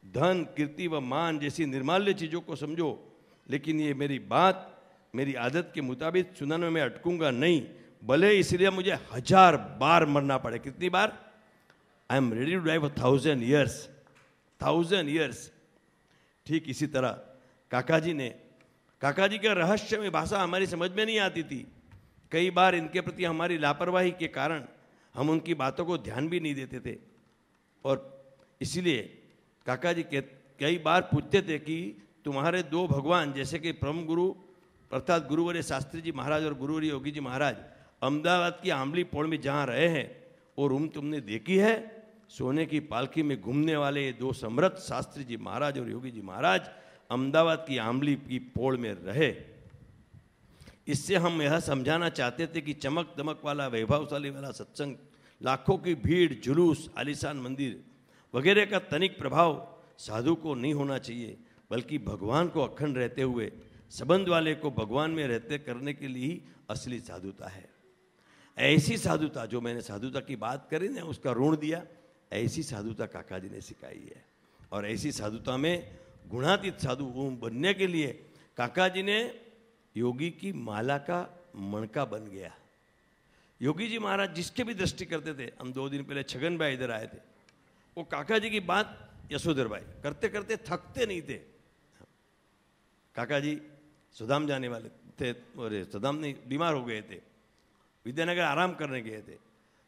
धन कीर्ति व मान जैसी निर्माल्य चीज़ों को समझो, लेकिन ये मेरी बात मेरी आदत के मुताबिक सुनाने में अटकूंगा नहीं, भले इसलिए मुझे 1000 बार मरना पड़े। कितनी बार? I am ready to die for 1000 years, 1000 years। ठीक इसी तरह काका जी के रहस्य में भाषा हमारी समझ में नहीं आती थी। कई बार इनके प्रति हमारी लापरवाही के कारण हम उनकी बातों को ध्यान भी नहीं देते थे, और इसीलिए काका जी कई बार पूछते थे कि तुम्हारे 2 भगवान जैसे कि परम गुरु अर्थात गुरुवर्य शास्त्री जी महाराज और गुरुवर्य योगी जी महाराज अहमदाबाद की आंबली पोड़ में जहाँ रहे हैं, वो रूम तुमने देखी है? सोने की पालकी में घूमने वाले ये 2 समर्थ शास्त्री जी महाराज और योगी जी महाराज अहमदाबाद की आंबली की पोड़ में रहे। इससे हम यह समझाना चाहते थे कि चमक दमक वाला, वैभवशाली वाला सत्संग, लाखों की भीड़, जुलूस, आलीशान मंदिर वगैरह का तनिक प्रभाव साधु को नहीं होना चाहिए, बल्कि भगवान को अखंड रहते हुए संबंध वाले को भगवान में रहते करने के लिए ही असली साधुता है। ऐसी साधुता, जो मैंने साधुता की बात करी ना, उसका ऋण दिया, ऐसी साधुता काका जी ने सिखाई है। और ऐसी साधुता में गुणातीत साधु बनने के लिए काका जी ने योगी की माला का मणका बन गया। योगी जी महाराज जिसके भी दृष्टि करते थे, हम 2 दिन पहले छगन भाई इधर आए थे, वो काका जी की बात यशोधर भाई करते करते थकते नहीं थे। काका जी सुदाम जाने वाले थे, अरे सुदाम नहीं, बीमार हो गए थे, विद्यानगर आराम करने गए थे।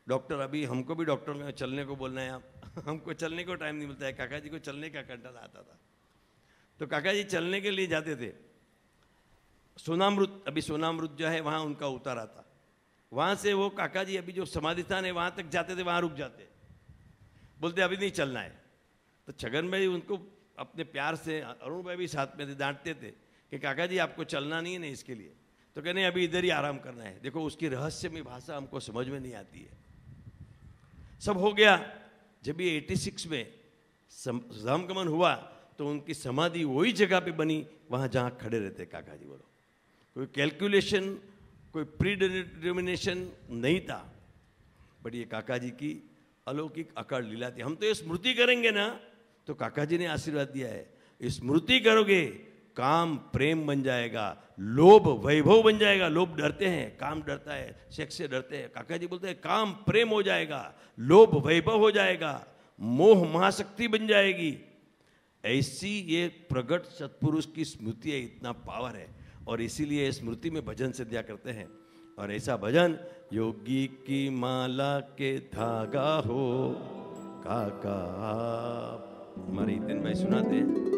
डॉक्टर, अभी हमको भी डॉक्टर में चलने को बोलना है, आप हमको चलने को टाइम नहीं मिलता है। काका जी को चलने का कंटाला आता था, तो काका जी चलने के लिए जाते थे। सोनामृत, अभी सोनामृत जो है वहाँ उनका उतारा था, वहाँ से वो काका जी अभी जो समाधि स्थान है वहाँ तक जाते थे, वहाँ रुक जाते, बोलते अभी नहीं चलना है। तो छगन भाई उनको अपने प्यार से, अरुण भाई भी साथ में थे, डांटते थे कि काका जी आपको चलना नहीं है ना इसके लिए, तो कहने अभी इधर ही आराम करना है। देखो उसकी रहस्यमय भाषा हमको समझ में नहीं आती है। सब हो गया। जब ये 86 में रामगमन हुआ तो उनकी समाधि वही जगह पे बनी, वहाँ जहाँ खड़े रहते काका जी। बोलो, कोई कैलकुलेशन, कोई प्रीडिटर्मिनेशन नहीं था, बट ये काका जी की अलौकिक अकड़ लीला थी। हम तो ये स्मृति करेंगे ना, तो काका जी ने आशीर्वाद दिया है, स्मृति करोगे काम प्रेम बन जाएगा, लोभ वैभव बन जाएगा। लोभ डरते हैं, काम डरता है, सेक्स से डरते हैं। काका जी बोलते हैं काम प्रेम हो जाएगा, लोभ वैभव हो जाएगा, मोह महाशक्ति बन जाएगी। ऐसी ये प्रगट सत्पुरुष की स्मृति है, इतना पावर है, और इसीलिए स्मृति में भजन से दिया करते हैं। और ऐसा भजन, योगी की माला के धागा हो काका, हमारे हितेन भाई सुनाते हैं।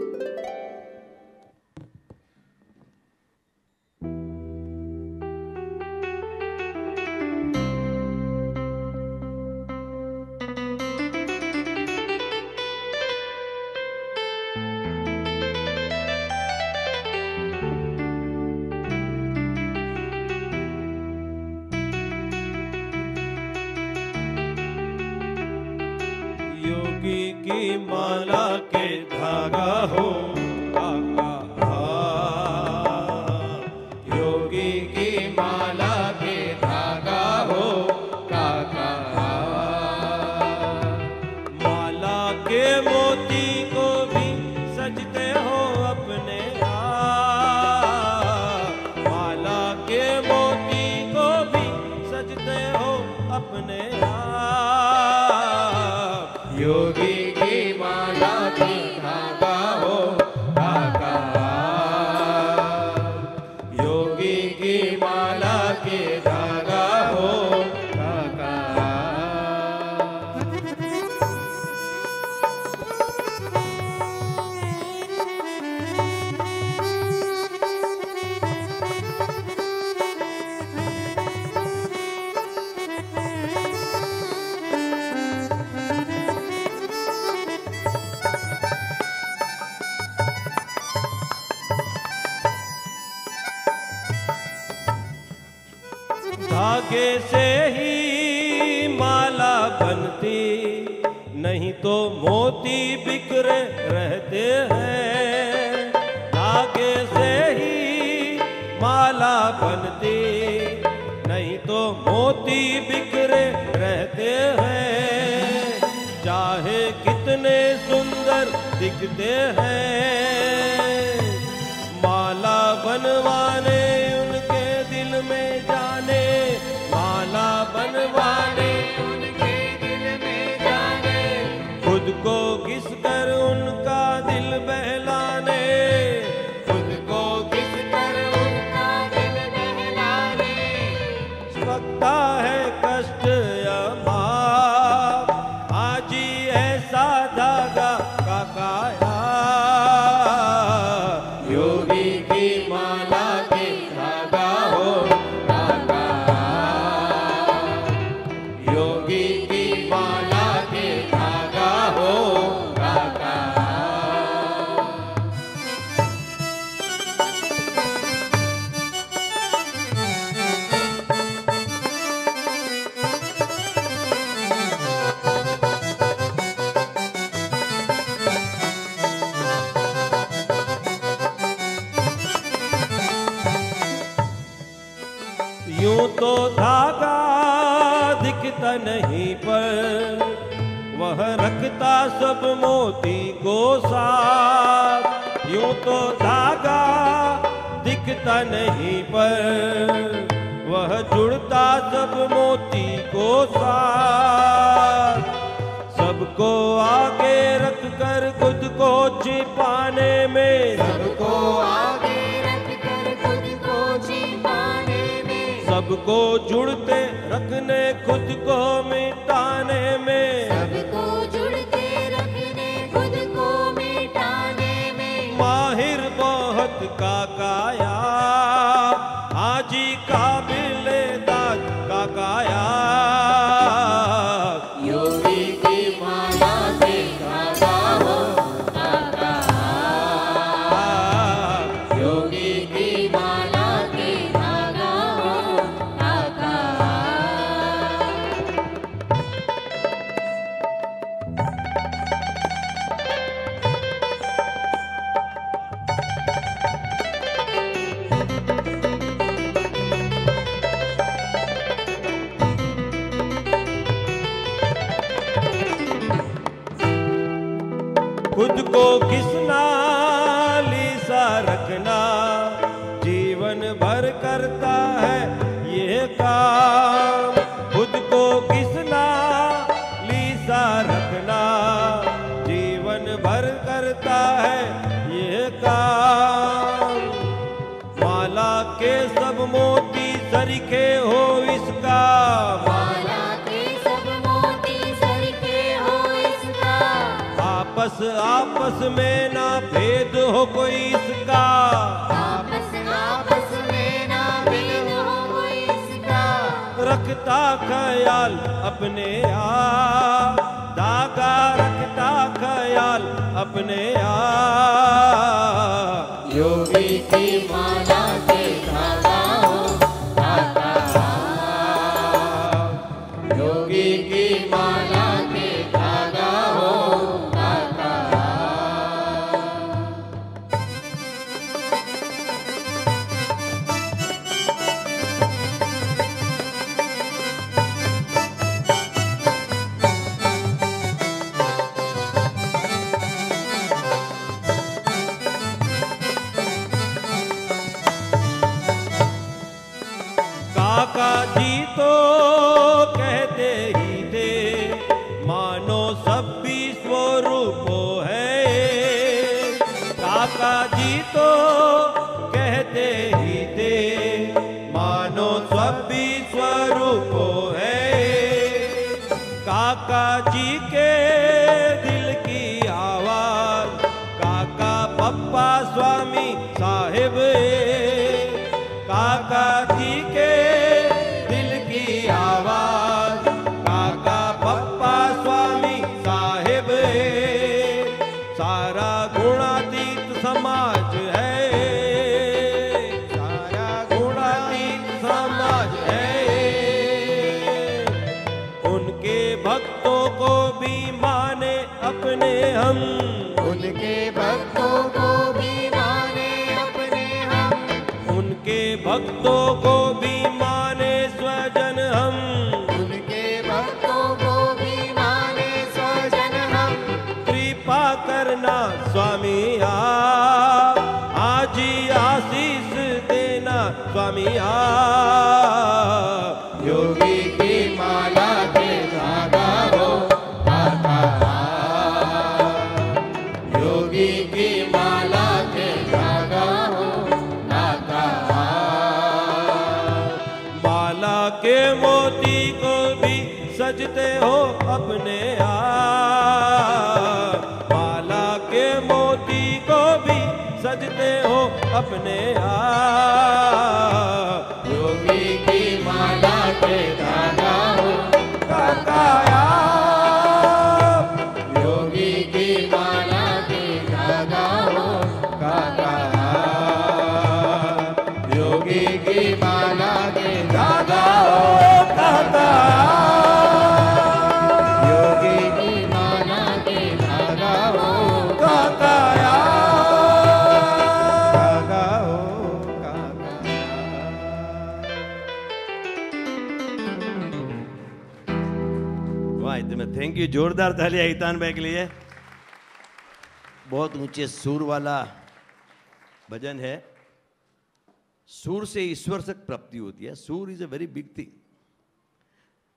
योगी की माला के धागा हो काका, योगी की माला के धागा हो काका, माला के मोती को भी सजते हो अपने आप, माला के मोती को भी सजते हो अपने आप। योगी की माला की धागा हो काका, योगी की माला की धागा हो काका। धागे से ही माला बनती, नहीं तो मोती बिखरे रहते हैं। धागे से ही माला बनती, नहीं तो मोती बिखरे रहते हैं। चाहे कितने सुंदर दिखते हैं, माला बनवाने उनके दिल में जाने, माला बनवाने उनके दिल में जाने, खुद को घिस कर उनका दिल बहलाने, खुद को घिस कर उनका दिल बहलाने। सकता है कष्ट या पाप, आज ही ऐसा धागा काका, योगी की माला यूं तो धागा दिखता नहीं पर वह रखता सब मोती को साथ। यूं तो धागा दिखता नहीं पर वह जुड़ता सब मोती को साथ। सबको आगे रख कर खुद को छिपाने में, सबको आगे रख कर खुद को छिपाने में, सबको जुड़ते रखने खुद को मिटाने में, सबको जुड़ते रखने खुद को मिटाने में, माहिर बहुत काकाया हाजी काबिले दाद काकाया। योगी की माला से धागा हो काका, योगी की माला के धागा हो काका। खुद को किसना लीसा रखना जीवन भर करता है ये काम। खुद को किसना लीसा रखना जीवन भर करता है ये काम। माला के सब मोती सरीखे हो इसका, माला के सब मोती सरके हो इसका, आपस में ना भेद हो कोई इसका। आपस में ना भेद हो कोई इसका, रखता ख्याल अपने आप, धागा रखता ख्याल अपने आप। योगी की माला से धागा हो काका, योगी की माला के धागा हो काका। काका जी तो कहते ही थे मानो सब भी स्वरूपो है। काका जी तो कहते ही थे मानो सब भी स्वरूपो है। काका जी के दिल की आवाज काका पप्पा स्वामी साहिब। काका जी के दिल की आवाज काका पप्पा स्वामी साहिब। सारा गुणातीत समाज है, सारा गुणातीत समाज है। उनके भक्तों को भी माने अपने हम, उनके भक्तों को भी माने अपने हम, उनके भक्तों को भी माने स्वजन हम। उनके भक्तों को भी माने स्वजन हम। कृपा करना स्वामी आप, आज ही आशीष देना स्वामी आप। योगी की माला के धागा हो काका, योगी की माला के धागा हो काका। माला के मोती को भी सजते हो अपने आप। माला के मोती को भी सजते हो अपने आप। योगी की माला के धागा हो काका आप, योगी की माला के धागा हो काका, योगी की माला के धागा हो काका योगी की माला के धागा हो काका धागा हो काका। वाद्य में। थैंक यू, जोरदार तालियां हितान भाई के लिए। बहुत ऊंचे सुर वाला भजन है। सुर से ईश्वर तक प्राप्ति होती है। सुर is a very big thing.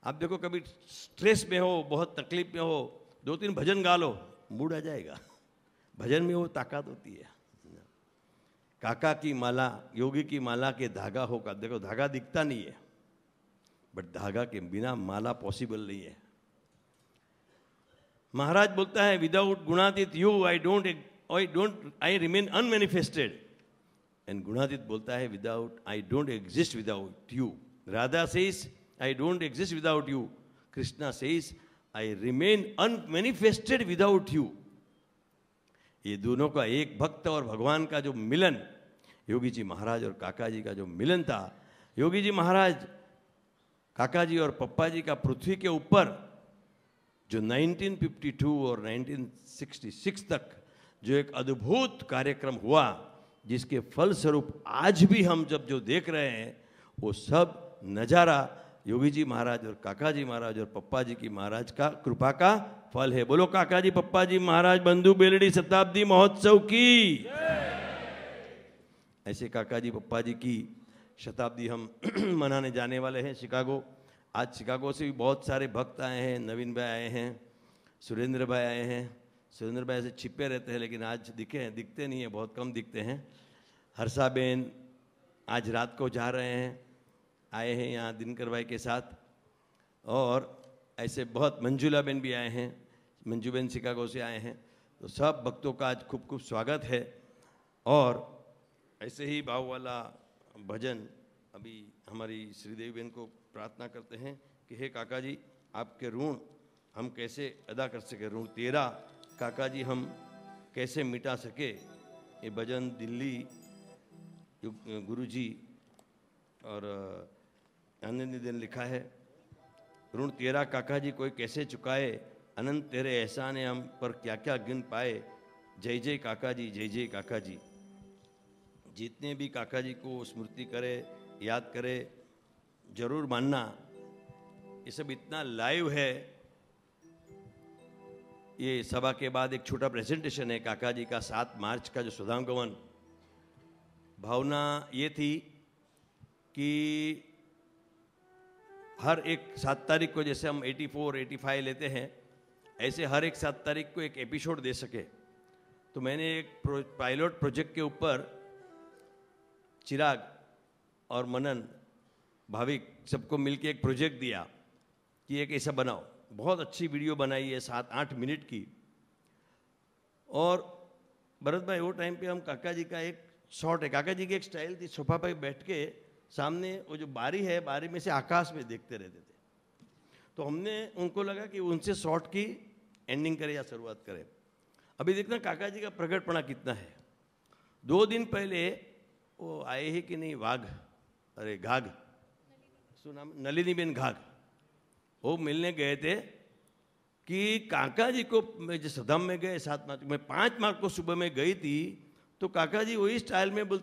आप देखो, कभी स्ट्रेस में हो, बहुत तकलीफ में हो, 2-3 भजन गा लो, मूड आ जाएगा। भजन में वो ताकत होती है। काका की माला, योगी की माला के धागा होगा। देखो, धागा दिखता नहीं है, बट धागा के बिना माला पॉसिबल नहीं है। महाराज बोलता है, विदाउट गुणातीत you I remain unmanifested. And गुणातीत बोलता है, without I don't exist without you. Radha says I don't exist without you. Krishna says I remain unmanifested without you. ये दोनों का, एक भक्त और भगवान का जो मिलन, योगी जी महाराज और काका जी का जो मिलन था। योगी जी महाराज, काका जी और पप्पा जी का पृथ्वी के ऊपर जो 1952 और 1966 तक जो एक अद्भुत कार्यक्रम हुआ, जिसके फलस्वरूप आज भी हम जब जो देख रहे हैं, वो सब नज़ारा योगी जी महाराज और काका जी महाराज और पप्पा जी की महाराज का कृपा का फल है। बोलो काका जी पप्पा जी महाराज बंधु बेलड़ी शताब्दी महोत्सव की। ऐसे काका जी पप्पा जी की शताब्दी हम मनाने जाने वाले हैं शिकागो। आज शिकागो से भी बहुत सारे भक्त आए हैं। नवीन भाई आए हैं, सुरेंद्र भाई आए हैं। सुरेंद्र भाई से छिपे रहते हैं, लेकिन आज दिखते नहीं है, बहुत कम दिखते हैं। हर्षा बेन आज रात को जा रहे हैं, आए हैं यहाँ दिनकर भाई के साथ। और ऐसे बहुत, मंजुला बेन भी आए हैं, मंजू बेन शिकागो से आए हैं। तो सब भक्तों का आज खूब खूब स्वागत है। और ऐसे ही भाव वाला भजन अभी हमारी श्रीदेवी बेन को प्रार्थना करते हैं कि हे काका जी, आपके ऋण हम कैसे अदा कर सके, ऋण तेरा काका जी हम कैसे मिटा सके। ये भजन दिल्ली गुरु जी और आनंदी दिन लिखा है। ऋण तेरा काका जी कोई कैसे चुकाए, अनंत तेरे एहसान हम पर क्या क्या गिन पाए। जय जय काका जी, जय जय काका जी। जितने भी काका जी को स्मृति करे, याद करे, जरूर मानना। ये सब इतना लाइव है। ये सभा के बाद एक छोटा प्रेजेंटेशन है काका जी का 7 मार्च का, जो सुधामगमन। भावना ये थी कि हर एक 7 तारीख को, जैसे हम 84, 85 लेते हैं, ऐसे हर एक 7 तारीख को एक एपिसोड दे सके। तो मैंने एक पायलट प्रोजेक्ट के ऊपर चिराग और मनन, भाविक सबको मिलके एक प्रोजेक्ट दिया कि एक ऐसा बनाओ। बहुत अच्छी वीडियो बनाई है, 7-8 मिनट की। और भरत भाई, वो टाइम पे हम काका जी का एक शॉट है, काका जी की एक स्टाइल थी, सोफा पे बैठ के सामने वो जो बारी है, बारी में से आकाश में देखते रहते थे। तो हमने उनको लगा कि उनसे शॉट की एंडिंग करें या शुरुआत करें। अभी देखना काका जी का प्रकटपना कितना है। 2 दिन पहले वो आए ही कि नहीं, वाघ, अरे घाघ, सुना, नलिनी बेन घाघ, वो मिलने गए थे कि काका जी को, मैं जो सदम में गए 7 मार्च में, 5 मार्च को सुबह में गई थी, तो काका जी वही स्टाइल में बोलते